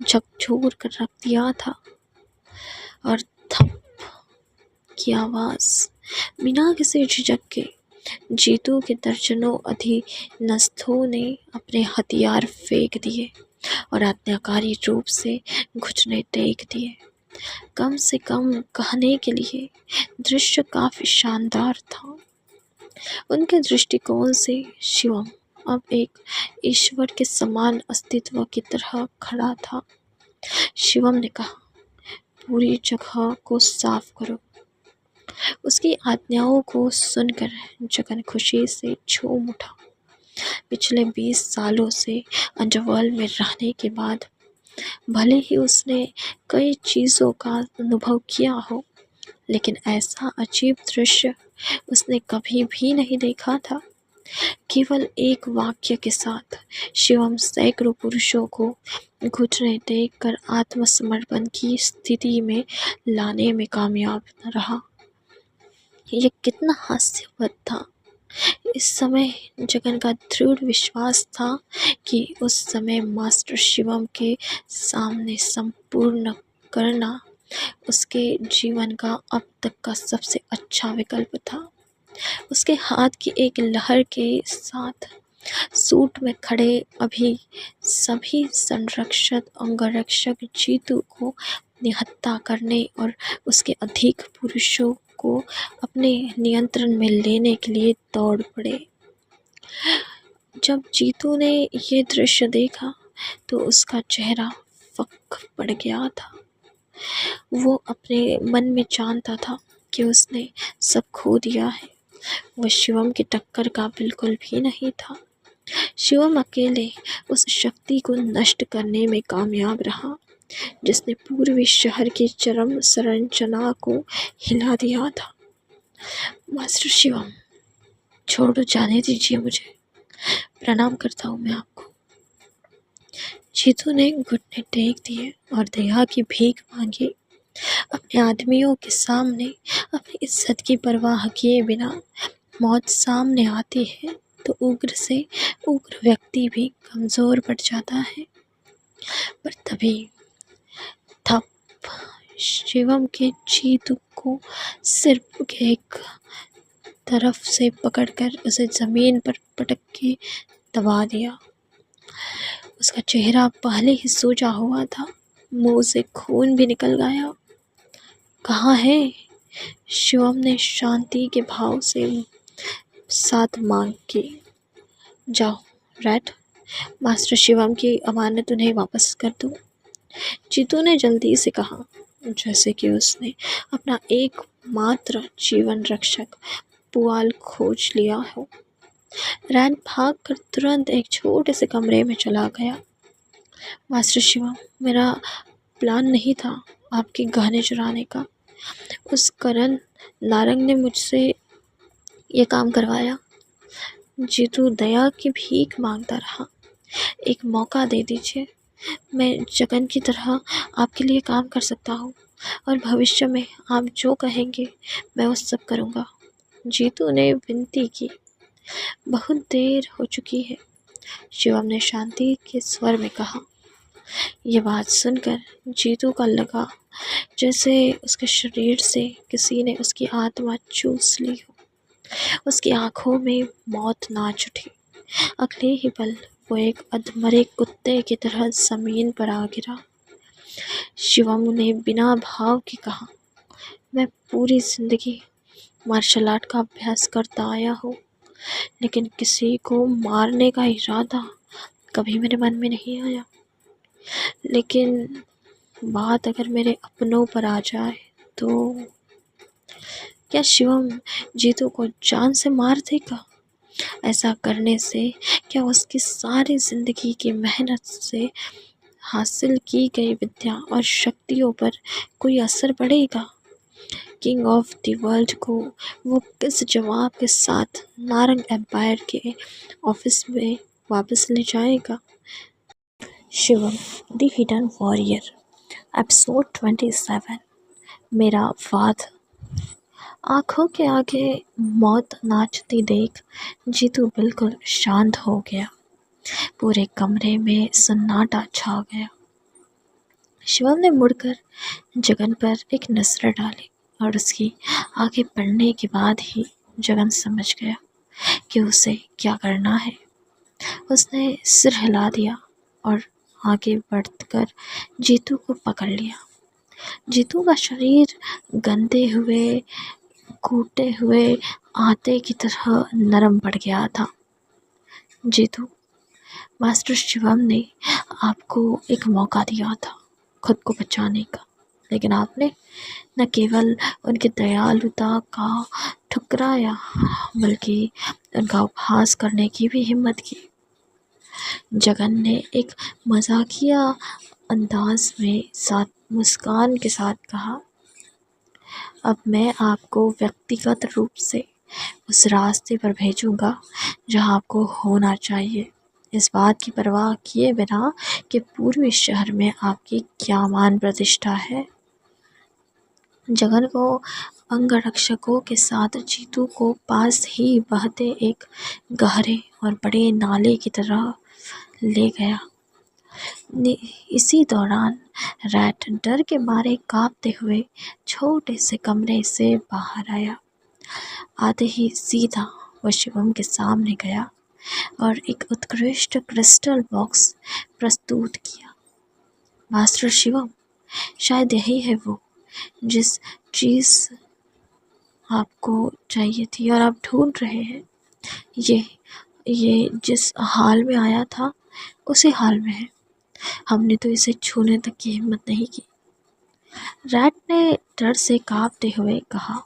झकझोर कर रख दिया था। और थप की आवाज़ बिना किसी झिझक के जीतू के दर्जनों अधीनस्थों ने अपने हथियार फेंक दिए और आज्ञाकारी रूप से घुटने टेक दिए। कम से कम कहने के लिए दृश्य काफ़ी शानदार था। उनके दृष्टिकोण से शिवम अब एक ईश्वर के समान अस्तित्व की तरह खड़ा था। शिवम ने कहा, पूरी जगह को साफ करो। उसकी आज्ञाओं को सुनकर जगन खुशी से झूम उठा। पिछले 20 सालों से अंडरवर्ल्ड में रहने के बाद भले ही उसने कई चीज़ों का अनुभव किया हो, लेकिन ऐसा अजीब दृश्य उसने कभी भी नहीं देखा था। केवल एक वाक्य के साथ शिवम सैकड़ों पुरुषों को घुटने टेक कर आत्मसमर्पण की स्थिति में लाने में कामयाब रहा। यह कितना हास्यवद था। इस समय जगन का दृढ़ विश्वास था कि उस समय मास्टर शिवम के सामने संपूर्ण करना उसके जीवन का अब तक का सबसे अच्छा विकल्प था। उसके हाथ की एक लहर के साथ सूट में खड़े अभी सभी संरक्षक अंगरक्षक जीतू को निहत्था करने और उसके अधिक पुरुषों को अपने नियंत्रण में लेने के लिए दौड़ पड़े। जब जीतू ने ये दृश्य देखा तो उसका चेहरा फक पड़ गया था। वो अपने मन में जानता था कि उसने सब खो दिया है। वह शिवम की टक्कर का बिल्कुल भी नहीं था। शिवम अकेले उस शक्ति को नष्ट करने में कामयाब रहा जिसने पूर्वी शहर की चरम संरचना को हिला दिया था। मास्टर शिवम, छोड़ो, जाने दीजिए मुझे। प्रणाम करता हूँ मैं आपको। जीतू ने घुटने टेक दिए और दया की भीख मांगी। अपने आदमियों के सामने अपनी इज्जत की परवाह किए बिना मौत सामने आती है तो उग्र से उग्र व्यक्ति भी कमज़ोर पड़ जाता है। पर तभी थप शिवम के जीतू को सिर्फ के एक तरफ से पकड़कर उसे ज़मीन पर पटक के दबा दिया। उसका चेहरा पहले ही सूजा हुआ था, मुंह से खून भी निकल गया। कहाँ है? शिवम ने शांति के भाव से साथ मांग की। जाओ रैट, मास्टर शिवम की अमानत उन्हें वापस कर दो। जीतू ने जल्दी से कहा, जैसे कि उसने अपना एकमात्र जीवन रक्षक पुआल खोज लिया हो। रैन भाग कर तुरंत एक छोटे से कमरे में चला गया। मास्टर शिवम, मेरा प्लान नहीं था आपके गहने चुराने का। उस करण नारंग ने मुझसे ये काम करवाया। जीतू दया की भीख मांगता रहा। एक मौका दे दीजिए, मैं जगन की तरह आपके लिए काम कर सकता हूँ और भविष्य में आप जो कहेंगे मैं वो सब करूँगा। जीतू ने विनती की। बहुत देर हो चुकी है, शिवम ने शांति के स्वर में कहा। यह बात सुनकर जीतू का लगा जैसे उसके शरीर से किसी ने उसकी आत्मा चूस ली हो। उसकी आंखों में मौत नाच उठी। अगले ही पल वो एक अधमरे कुत्ते की तरह जमीन पर आ गिरा। शिवम ने बिना भाव के कहा, मैं पूरी जिंदगी मार्शल आर्ट का अभ्यास करता आया हूँ, लेकिन किसी को मारने का इरादा कभी मेरे मन में नहीं आया। लेकिन बात अगर मेरे अपनों पर आ जाए तो क्या शिवम जीतू को जान से मार देगा? ऐसा करने से क्या उसकी सारी जिंदगी की मेहनत से हासिल की गई विद्या और शक्तियों पर कोई असर पड़ेगा? किंग ऑफ द वर्ल्ड को वो किस जवाब के साथ नारंग एम्पायर के ऑफिस में वापस ले जाएगा? Shivam the hidden warrior, episode 27। मेरा वाद। आंखों के आगे मौत नाचती देख जीतू बिल्कुल शांत हो गया। पूरे कमरे में सन्नाटा छा गया। शिवम ने मुड़कर जगन पर एक नजर डाली और उसकी आगे बढ़ने के बाद ही जगन समझ गया कि उसे क्या करना है। उसने सिर हिला दिया और आगे बढ़कर जीतू को पकड़ लिया। जीतू का शरीर गंदे हुए, कूटे हुए आटे की तरह नरम पड़ गया था। जीतू, मास्टर शिवम ने आपको एक मौका दिया था खुद को बचाने का, लेकिन आपने न केवल उनकी दयालुता का ठुकराया बल्कि उनका उपहास करने की भी हिम्मत की। जगन ने एक मजाकिया अंदाज में साथ मुस्कान के साथ कहा, अब मैं आपको व्यक्तिगत रूप से उस रास्ते पर भेजूंगा जहां आपको होना चाहिए, इस बात की परवाह किए बिना कि पूर्वी शहर में आपकी क्या मान प्रतिष्ठा है। जगन को अंगरक्षकों के साथ जीतू को पास ही बहते एक गहरे और बड़े नाले की तरह ले गया। इसी दौरान रैट डर के मारे कांपते हुए छोटे से कमरे से बाहर आया। आते ही सीधा वो शिवम के सामने गया और एक उत्कृष्ट क्रिस्टल बॉक्स प्रस्तुत किया। मास्टर शिवम, शायद यही है वो जिस चीज़ आपको चाहिए थी और आप ढूंढ रहे हैं। ये जिस हाल में आया था उसी हाल में है। हमने तो इसे छूने तक की हिम्मत नहीं की। रैट ने डर से कांपते हुए कहा।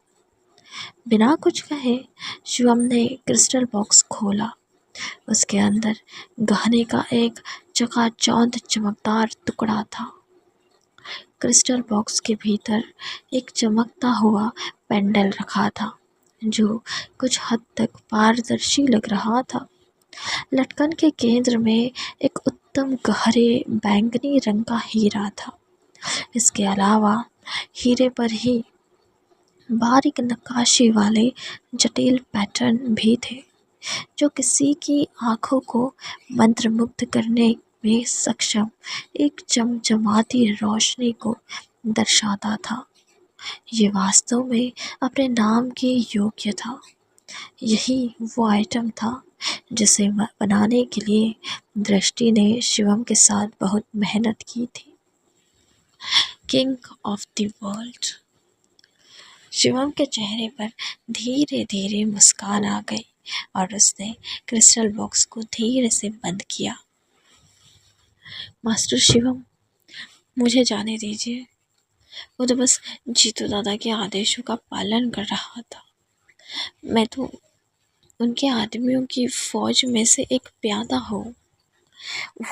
बिना कुछ कहे शिवम ने क्रिस्टल बॉक्स खोला। उसके अंदर गहने का एक चकाचौंध चमकदार टुकड़ा था। क्रिस्टल बॉक्स के भीतर एक चमकता हुआ पेंडल रखा था जो कुछ हद तक पारदर्शी लग रहा था। लटकन के केंद्र में एक उत्तम गहरे बैंगनी रंग का हीरा था। इसके अलावा हीरे पर ही बारीक नक्काशी वाले जटिल पैटर्न भी थे जो किसी की आंखों को मंत्रमुग्ध करने में सक्षम एक चमचमाती रोशनी को दर्शाता था। ये वास्तव में अपने नाम के योग्य था। यही वो आइटम था जिसे बनाने के लिए दृष्टि ने शिवम के साथ बहुत मेहनत की थी। King of the world. Shivam के चेहरे पर धीरे धीरे मुस्कान आ गई और उसने क्रिस्टल बॉक्स को धीरे से बंद किया। मास्टर शिवम, मुझे जाने दीजिए। वो तो बस जीतू दादा के आदेशों का पालन कर रहा था। मैं तो उनके आदमियों की फौज में से एक प्यादा हूँ।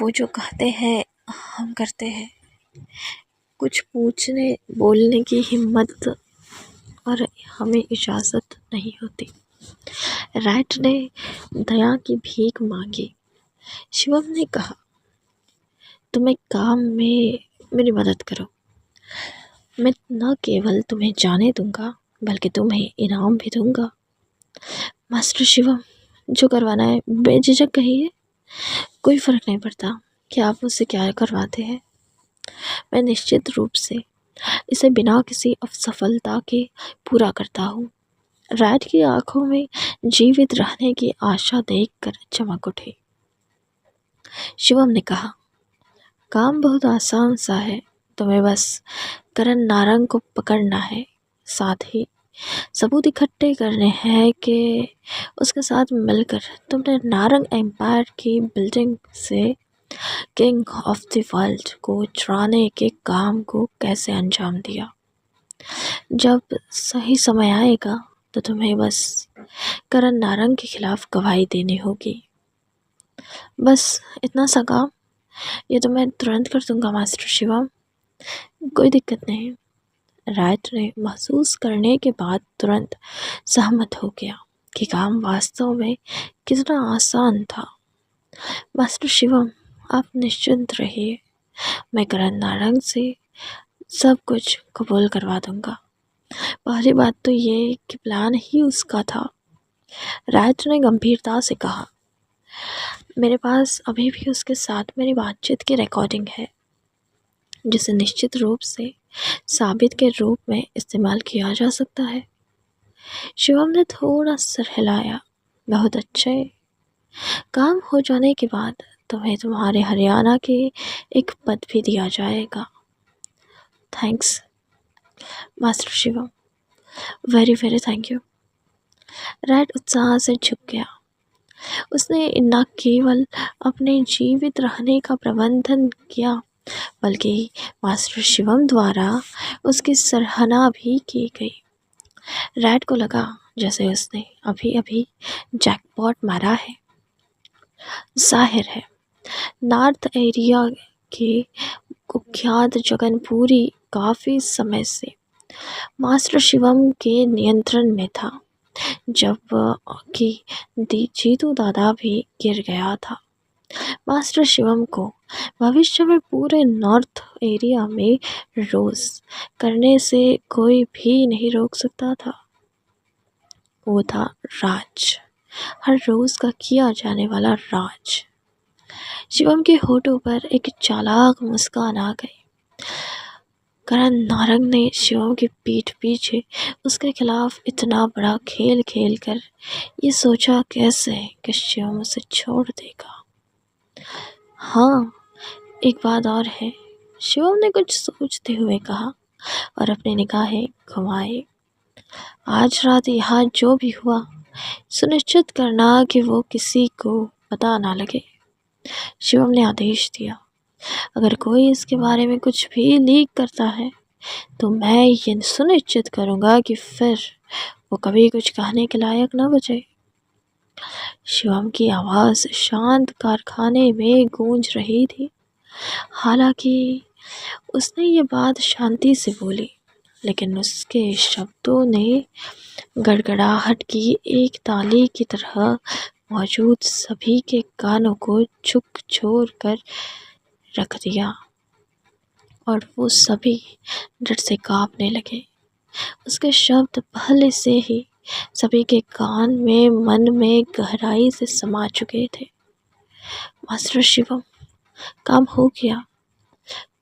वो जो कहते हैं हम करते हैं। कुछ पूछने बोलने की हिम्मत और हमें इजाज़त नहीं होती। रैट ने दया की भीख मांगी। शिवम ने कहा, तुम एक काम में मेरी मदद करो। मैं न केवल तुम्हें जाने दूंगा बल्कि तुम्हें इनाम भी दूंगा। मास्टर शिवम, जो करवाना है बेझिझक कहिए, कोई फ़र्क नहीं पड़ता कि आप मुझसे क्या करवाते हैं। मैं निश्चित रूप से इसे बिना किसी असफलता के पूरा करता हूँ। रैट की आंखों में जीवित रहने की आशा देखकर चमक उठी। शिवम ने कहा, काम बहुत आसान सा है, तुम्हें बस करण नारंग को पकड़ना है, साथ ही सबूत इकट्ठे करने हैं कि उसके साथ मिलकर तुमने नारंग एम्पायर की बिल्डिंग से किंग ऑफ द वर्ल्ड को चुराने के काम को कैसे अंजाम दिया। जब सही समय आएगा तो तुम्हें बस करण नारंग के खिलाफ गवाही देनी होगी। बस इतना सा काम, ये तो मैं तुरंत कर दूंगा मास्टर शिवम, कोई दिक्कत नहीं। रैट ने महसूस करने के बाद तुरंत सहमत हो गया कि काम वास्तव में कितना आसान था। मास्टर शिवम, आप निश्चिंत रहिए, मैं करण नारंग से सब कुछ कबूल करवा दूंगा। पहली बात तो ये कि प्लान ही उसका था। रैट ने गंभीरता से कहा, मेरे पास अभी भी उसके साथ मेरी बातचीत की रिकॉर्डिंग है, जिसे निश्चित रूप से साबित के रूप में इस्तेमाल किया जा सकता है। शिवम ने थोड़ा सर हिलाया। बहुत अच्छे, काम हो जाने के बाद तुम्हें तुम्हारे हरियाणा के एक पद भी दिया जाएगा। Thanks master Shivam, very very thank you. Rat उत्साह से झुक गया। उसने न केवल अपने जीवित रहने का प्रबंधन किया बल्कि मास्टर शिवम द्वारा उसकी सराहना भी की गई। रैट को लगा जैसे उसने अभी अभी जैकपॉट मारा है। जाहिर है नॉर्थ एरिया के कुख्यात जगनपुरी काफ़ी समय से मास्टर शिवम के नियंत्रण में था, जब कि जीतू दादा भी गिर गया था। मास्टर शिवम को भविष्य में पूरे नॉर्थ एरिया में रोज़ करने से कोई भी नहीं रोक सकता था। वो था राज, हर रोज़ का किया जाने वाला राज। शिवम के होठों पर एक चालाक मुस्कान आ गई। करण नारंग ने शिवम की पीठ पीछे उसके खिलाफ इतना बड़ा खेल खेल कर ये सोचा कैसे कि शिवम उसे छोड़ देगा। हाँ, एक बात और है, शिवम ने कुछ सोचते हुए कहा और अपनी निगाहें घुमाई। आज रात यहाँ जो भी हुआ सुनिश्चित करना कि वो किसी को पता ना लगे। शिवम ने आदेश दिया, अगर कोई इसके बारे में कुछ भी लीक करता है तो मैं ये सुनिश्चित करूँगा कि फिर वो कभी कुछ कहने के लायक न बचे। शिवम की आवाज़ शांत कारखाने में गूंज रही थी। हालांकि उसने ये बात शांति से बोली, लेकिन उसके शब्दों ने गड़गड़ाहट की एक ताली की तरह मौजूद सभी के कानों को झकझोर कर रख दिया और वो सभी डर से कांपने लगे। उसके शब्द पहले से ही सभी के कान में मन में गहराई से समा चुके थे। मास्टर शिवम, काम हो गया।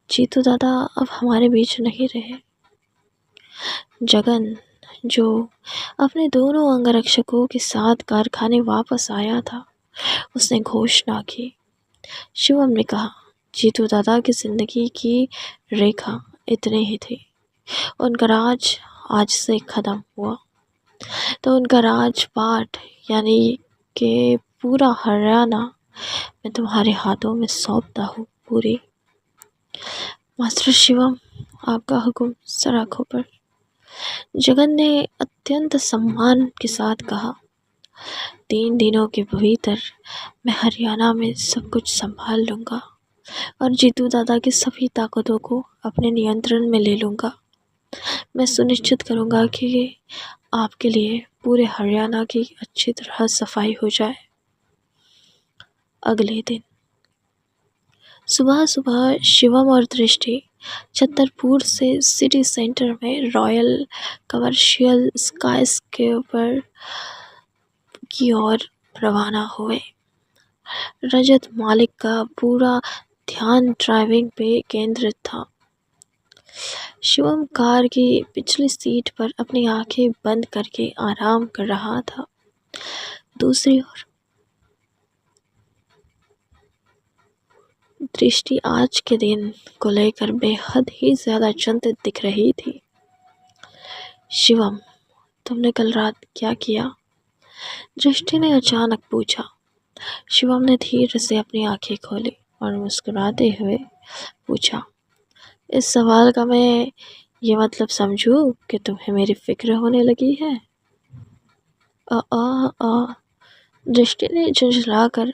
जीतू दादा अब हमारे बीच नहीं रहे। जगन, जो अपने दोनों अंगरक्षकों के साथ कारखाने वापस आया था, उसने घोषणा की। शिवम ने कहा, जीतू दादा की जिंदगी की रेखा इतनी ही थी। उनका राज आज से ख़त्म हुआ तो उनका राजपाट यानी कि पूरा हरियाणा मैं तुम्हारे हाथों में सौंपता हूँ पूरी। मास्टर शिवम, आपका हुक्म सर आँखों पर। जगन ने अत्यंत सम्मान के साथ कहा, 3 दिनों के भीतर मैं हरियाणा में सब कुछ संभाल लूँगा। और जीतू दादा की सभी ताकतों को अपने नियंत्रण में ले लूँगा। मैं सुनिश्चित करूँगा कि आपके लिए पूरे हरियाणा की अच्छी तरह सफाई हो जाए। अगले दिन सुबह सुबह शिवम और दृष्टि छतरपुर से सिटी सेंटर में रॉयल कमर्शियल स्काईस्केपर की ओर रवाना हुए। रजत मालिक का पूरा ध्यान ड्राइविंग पे केंद्रित था। शिवम कार की पिछली सीट पर अपनी आंखें बंद करके आराम कर रहा था। दूसरी ओर दृष्टि आज के दिन को लेकर बेहद ही ज्यादा चिंतित दिख रही थी। शिवम, तुमने कल रात क्या किया? दृष्टि ने अचानक पूछा। शिवम ने धीरे से अपनी आंखें खोली और मुस्कुराते हुए पूछा, इस सवाल का मैं ये मतलब समझूं कि तुम्हें मेरी फिक्र होने लगी है? आ, आ, आ, दृष्टि ने झुंझलाकर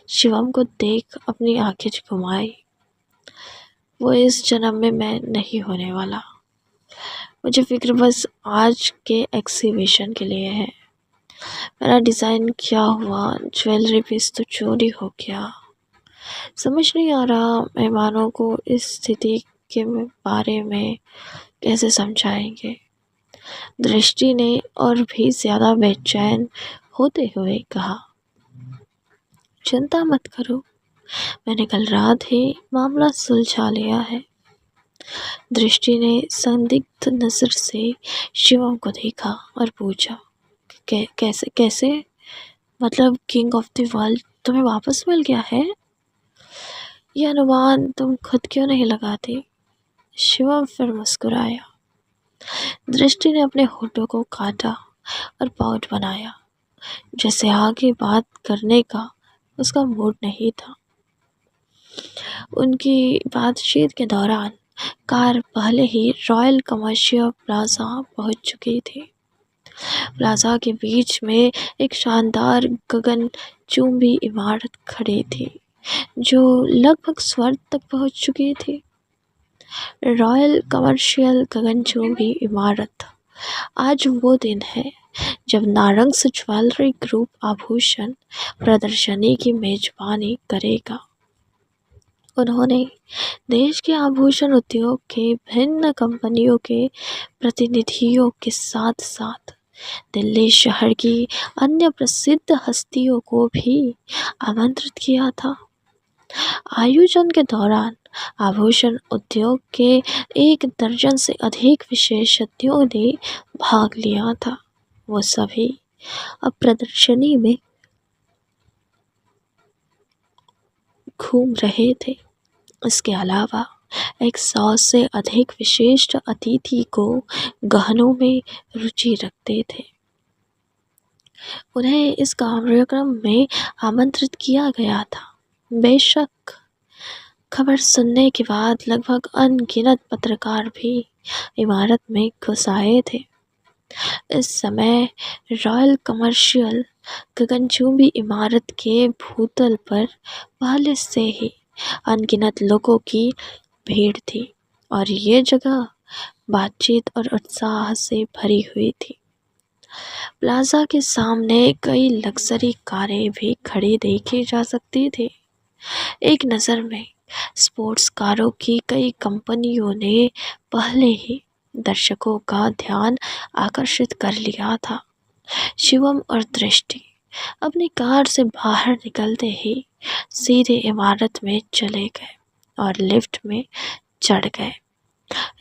शिवम को देख अपनी आंखें घुमाई। वो इस जन्म में मैं नहीं होने वाला। मुझे फिक्र बस आज के एग्जीबिशन के लिए है। मेरा डिज़ाइन क्या हुआ, ज्वेलरी पीस तो चोरी हो गया। समझ नहीं आ रहा मेहमानों को इस स्थिति के बारे में कैसे समझाएंगे। दृष्टि ने और भी ज़्यादा बेचैन होते हुए कहा, चिंता मत करो, मैंने कल रात ही मामला सुलझा लिया है। दृष्टि ने संदिग्ध नज़र से शिवम को देखा और पूछा, कैसे कैसे? मतलब किंग ऑफ द वर्ल्ड तुम्हें वापस मिल गया है? यह अनुमान तुम खुद क्यों नहीं लगाती? शिवम फिर मुस्कुराया। दृष्टि ने अपने होठों को काटा और पाउट बनाया, जैसे आगे बात करने का उसका मूड नहीं था। उनकी बातचीत के दौरान कार पहले ही रॉयल कमर्शियल प्लाजा पहुंच चुकी थी। प्लाजा के बीच में एक शानदार गगनचुंबी इमारत खड़ी थी, जो लगभग स्वर्ग तक पहुंच चुकी थी। रॉयल कमर्शियल गगनचुंबी इमारत। आज वो दिन है जब नारंग ज्वेलरी ग्रुप आभूषण प्रदर्शनी की मेजबानी करेगा। उन्होंने देश के आभूषण उद्योग के भिन्न कंपनियों के प्रतिनिधियों के साथ साथ दिल्ली शहर की अन्य प्रसिद्ध हस्तियों को भी आमंत्रित किया था। आयोजन के दौरान आभूषण उद्योग के 1 दर्जन से अधिक विशेषज्ञों ने भाग लिया था। वो सभी अब प्रदर्शनी में घूम रहे थे। इसके अलावा 100 से अधिक विशिष्ट अतिथि को गहनों में रुचि रखते थे। उन्हें इस कार्यक्रम में आमंत्रित किया गया था। बेशक खबर सुनने के बाद लगभग अनगिनत पत्रकार भी इमारत में घुस आए थे। इस समय रॉयल कमर्शियल गगनचुंबी इमारत के भूतल पर पहले से ही अनगिनत लोगों की भीड़ थी और ये जगह बातचीत और उत्साह से भरी हुई थी। प्लाजा के सामने कई लग्जरी कारें भी खड़ी देखी जा सकती थी। एक नज़र में स्पोर्ट्स कारों की कई कंपनियों ने पहले ही दर्शकों का ध्यान आकर्षित कर लिया था। शिवम और दृष्टि अपनी कार से बाहर निकलते ही सीधे इमारत में चले गए और लिफ्ट में चढ़ गए।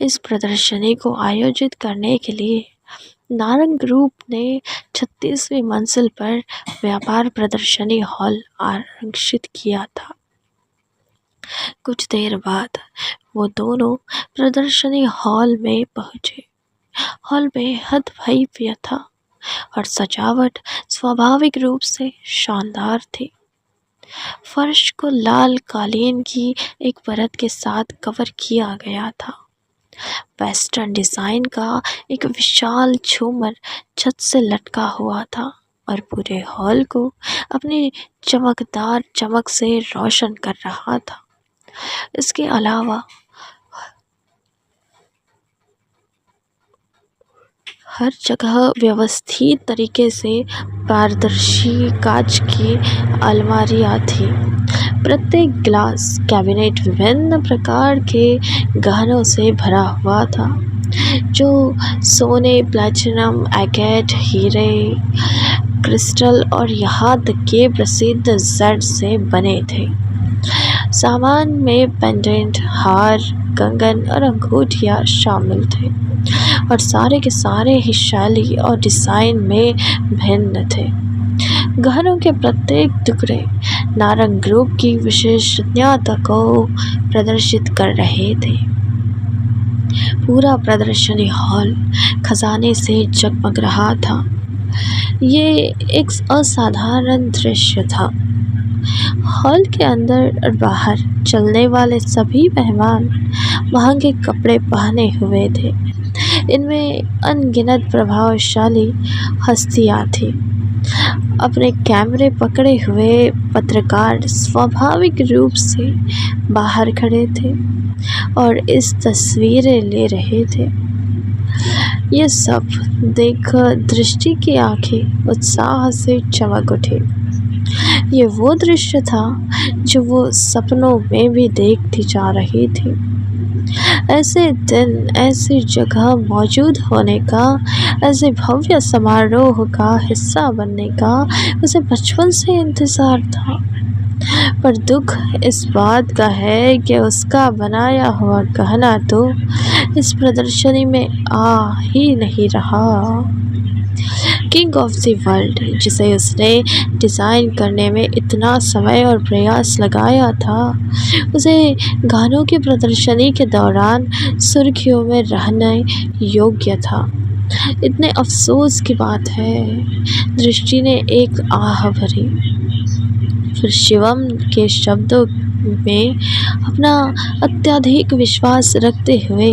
इस प्रदर्शनी को आयोजित करने के लिए नारंग ग्रुप ने 36वीं मंजिल पर व्यापार प्रदर्शनी हॉल आरक्षित किया था। कुछ देर बाद वो दोनों प्रदर्शनी हॉल में पहुंचे। हॉल बेहद भव्य था और सजावट स्वाभाविक रूप से शानदार थी। फर्श को लाल कालीन की एक परत के साथ कवर किया गया था। वेस्टर्न डिज़ाइन का एक विशाल झूमर छत से लटका हुआ था और पूरे हॉल को अपनी चमकदार चमक से रोशन कर रहा था। इसके अलावा हर जगह व्यवस्थित तरीके से पारदर्शी कांच की अलमारियाँ थी। प्रत्येक ग्लास कैबिनेट विभिन्न प्रकार के गहनों से भरा हुआ था, जो सोने, प्लैटिनम, एगेट, हीरे, क्रिस्टल और यहाँ तक के प्रसिद्ध जेड से बने थे। सामान में पेंडेंट, हार, कंगन और अंगूठियाँ शामिल थे और सारे के सारे ही शैली और डिज़ाइन में भिन्न थे। गहनों के प्रत्येक टुकड़े नारंग ग्रुप की विशेषज्ञता को प्रदर्शित कर रहे थे। पूरा प्रदर्शनी हॉल खजाने से जगमग रहा था। ये एक असाधारण दृश्य था। हॉल के अंदर और बाहर चलने वाले सभी मेहमान महंगे कपड़े पहने हुए थे। इनमें अनगिनत प्रभावशाली हस्तियाँ थीं। अपने कैमरे पकड़े हुए पत्रकार स्वाभाविक रूप से बाहर खड़े थे और इस तस्वीरें ले रहे थे। ये सब देख दृष्टि की आंखें उत्साह से चमक उठी। ये वो दृश्य था जो वो सपनों में भी देखती जा रही थी। ऐसे दिन, ऐसी जगह मौजूद होने का, ऐसे भव्य समारोह का हिस्सा बनने का उसे बचपन से इंतज़ार था। पर दुख इस बात का है कि उसका बनाया हुआ गहना तो इस प्रदर्शनी में आ ही नहीं रहा। किंग ऑफ द वर्ल्ड, जिसे उसने डिज़ाइन करने में इतना समय और प्रयास लगाया था, उसे गानों की प्रदर्शनी के दौरान सुर्खियों में रहने योग्य था। इतने अफसोस की बात है। दृष्टि ने एक आह भरी, फिर शिवम के शब्दों में अपना अत्यधिक विश्वास रखते हुए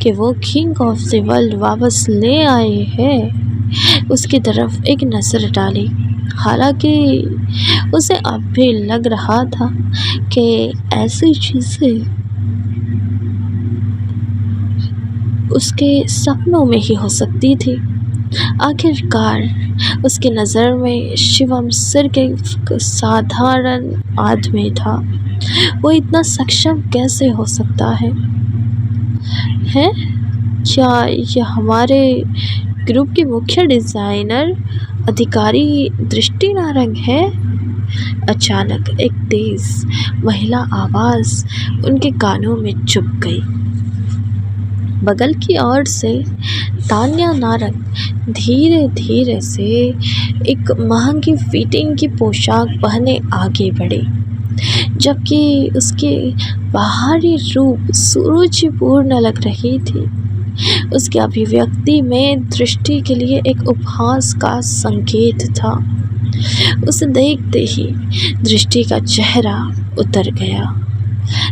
कि वो किंग ऑफ द वर्ल्ड वापस ले आए हैं, उसकी तरफ एक नज़र डाली। हालांकि उसे अब भी लग रहा था कि ऐसी चीज़ें उसके सपनों में ही हो सकती थी। आखिरकार उसकी नज़र में शिवम सिर्फ एक साधारण आदमी था। वो इतना सक्षम कैसे हो सकता है? क्या यह हमारे ग्रुप के मुख्य डिज़ाइनर अधिकारी दृष्टि नारंग है? अचानक एक तेज महिला आवाज़ उनके कानों में चुभ गई। बगल की ओर से तान्या नारंग धीरे धीरे से एक महंगी फिटिंग की पोशाक पहने आगे बढ़ी, जबकि उसके बाहरी रूप सुरुचिपूर्ण लग रही थी। उसकी अभिव्यक्ति में दृष्टि के लिए एक उपहास का संकेत था। उसे देखते ही दृष्टि का चेहरा उतर गया।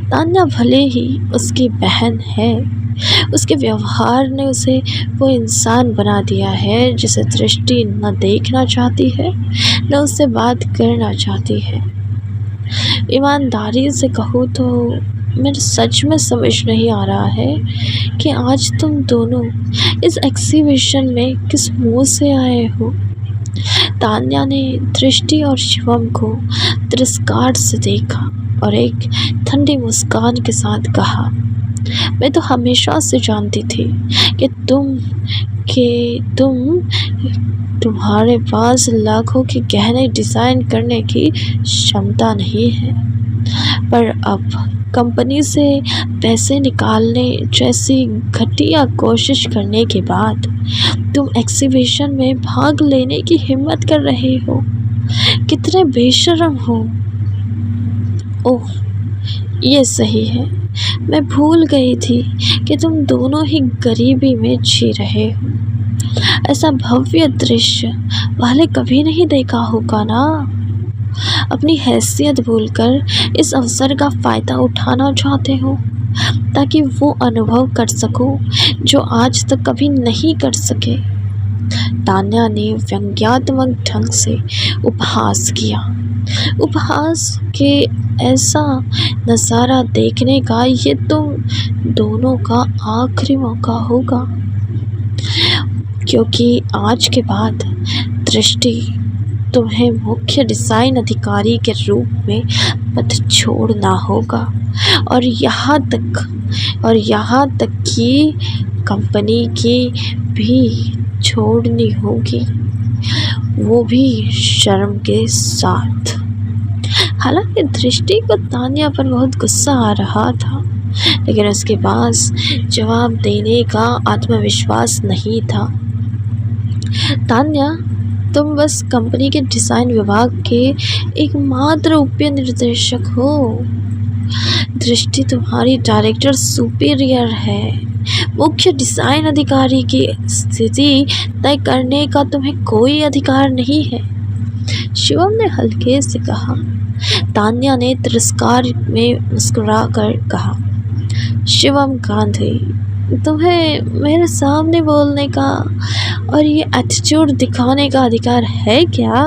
तान्या भले ही उसकी बहन है, उसके व्यवहार ने उसे वो इंसान बना दिया है जिसे दृष्टि न देखना चाहती है न उससे बात करना चाहती है। ईमानदारी से कहूँ तो मेरे सच में समझ नहीं आ रहा है कि आज तुम दोनों इस एग्जीबिशन में किस मुंह से आए हो। तान्या ने दृष्टि और शिवम को तिरस्कार से देखा और एक ठंडी मुस्कान के साथ कहा, मैं तो हमेशा से जानती थी कि तुम्हारे पास लाखों के गहने डिज़ाइन करने की क्षमता नहीं है, पर अब कंपनी से पैसे निकालने जैसी घटिया कोशिश करने के बाद तुम एग्जीबिशन में भाग लेने की हिम्मत कर रहे हो। कितने बेशर्म हो। ओह, ये सही है, मैं भूल गई थी कि तुम दोनों ही गरीबी में जी रहे हो। ऐसा भव्य दृश्य पहले कभी नहीं देखा होगा ना। अपनी हैसियत भूलकर इस अवसर का फ़ायदा उठाना चाहते हो ताकि वो अनुभव कर सको जो आज तक कभी नहीं कर सके। तान्या ने व्यंग्यात्मक ढंग से उपहास किया। उपहास के ऐसा नज़ारा देखने का ये तुम दोनों का आखिरी मौका होगा, क्योंकि आज के बाद दृष्टि तुम्हें मुख्य डिज़ाइन अधिकारी के रूप में पद छोड़ना होगा, और यहाँ तक कि कंपनी की भी छोड़नी होगी, वो भी शर्म के साथ। हालांकि दृष्टि को तान्या पर बहुत गुस्सा आ रहा था, लेकिन उसके पास जवाब देने का आत्मविश्वास नहीं था। तान्या, तुम बस कंपनी के डिज़ाइन विभाग के एकमात्र उप निर्देशक हो। दृष्टि तुम्हारी डायरेक्टर सुपीरियर है। मुख्य डिज़ाइन अधिकारी की स्थिति तय करने का तुम्हें कोई अधिकार नहीं है, शिवम ने हल्के से कहा। तान्या ने तिरस्कार में मुस्कुरा कर कहा, शिवम गांधी, तुम्हें मेरे सामने बोलने का और ये एटीट्यूड दिखाने का अधिकार है क्या?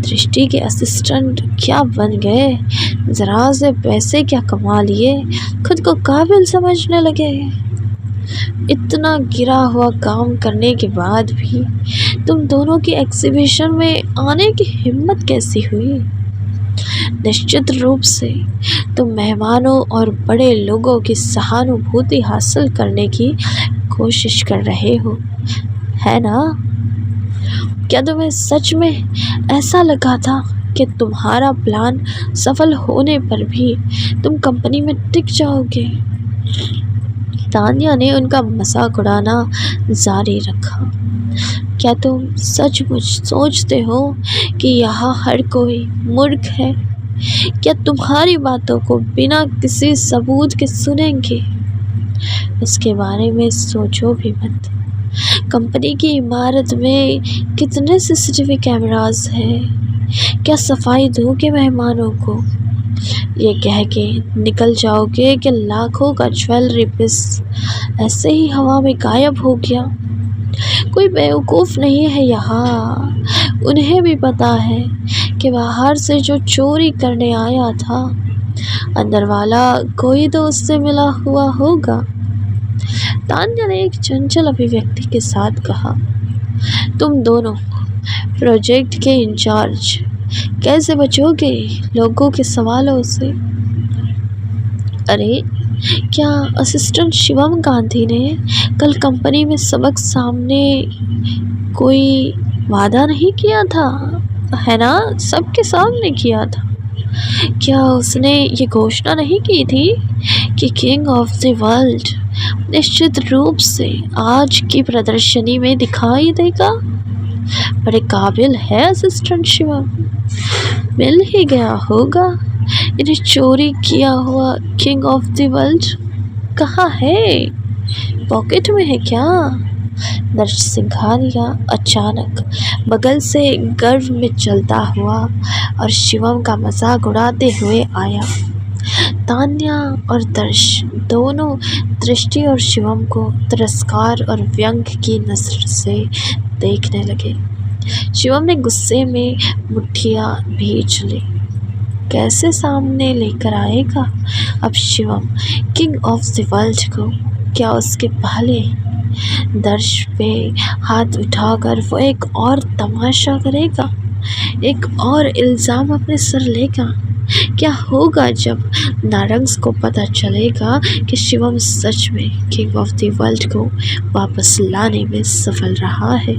दृष्टि के असिस्टेंट क्या बन गए, जरा से पैसे क्या कमा लिए, खुद को काबिल समझने लगे। इतना गिरा हुआ काम करने के बाद भी तुम दोनों की एग्जीबिशन में आने की हिम्मत कैसी हुई? निश्चित रूप से तुम मेहमानों और बड़े लोगों की सहानुभूति हासिल करने की कोशिश कर रहे हो, है ना? क्या तुम्हें सच में ऐसा लगा था कि तुम्हारा प्लान सफल होने पर भी तुम कंपनी में टिक जाओगे? तान्या ने उनका मजाक उड़ाना जारी रखा। क्या तुम सचमुच सोचते हो कि यहाँ हर कोई मूर्ख है? क्या तुम्हारी बातों को बिना किसी सबूत के सुनेंगे? इसके बारे में सोचो भी मत। कंपनी की इमारत में कितने सीसीटीवी कैमरास हैं? क्या सफाई दोगे मेहमानों को? ये कह के निकल जाओगे कि लाखों का ज्वेलरी पीस ऐसे ही हवा में गायब हो गया? कोई बेवकूफ़ नहीं है यहाँ, उन्हें भी पता है कि बाहर से जो चोरी करने आया था, अंदर वाला कोई तो उससे मिला हुआ होगा। तान्या ने एक चंचल अभिव्यक्ति के साथ कहा, तुम दोनों प्रोजेक्ट के इंचार्ज कैसे बचोगे लोगों के सवालों से? अरे, क्या असिस्टेंट शिवम गांधी ने कल कंपनी में सबक सामने कोई वादा नहीं किया था, है ना? सबके सामने किया था। क्या उसने ये घोषणा नहीं की थी कि किंग ऑफ द वर्ल्ड निश्चित रूप से आज की प्रदर्शनी में दिखाई देगा? बड़े काबिल है असिस्टेंट शिवम, मिल ही गया होगा। इन्हें चोरी किया हुआ किंग ऑफ द वर्ल्ड कहाँ है? पॉकेट में है क्या? दर्श सिंघानिया अचानक बगल से गर्व में चलता हुआ और शिवम का मजाक उड़ाते हुए आया। तान्या और दर्श दोनों दृष्टि और शिवम को तिरस्कार और व्यंग की नज़र से देखने लगे। शिवम ने गुस्से में मुट्ठियाँ भींच ली। कैसे सामने लेकर आएगा अब Shivam king of the world को? क्या उसके पहले दर्श पे हाथ उठाकर वो एक और तमाशा करेगा, एक और इल्ज़ाम अपने सर लेगा? क्या होगा जब नारंग्स को पता चलेगा कि शिवम सच में किंग ऑफ द वर्ल्ड को वापस लाने में सफल रहा है?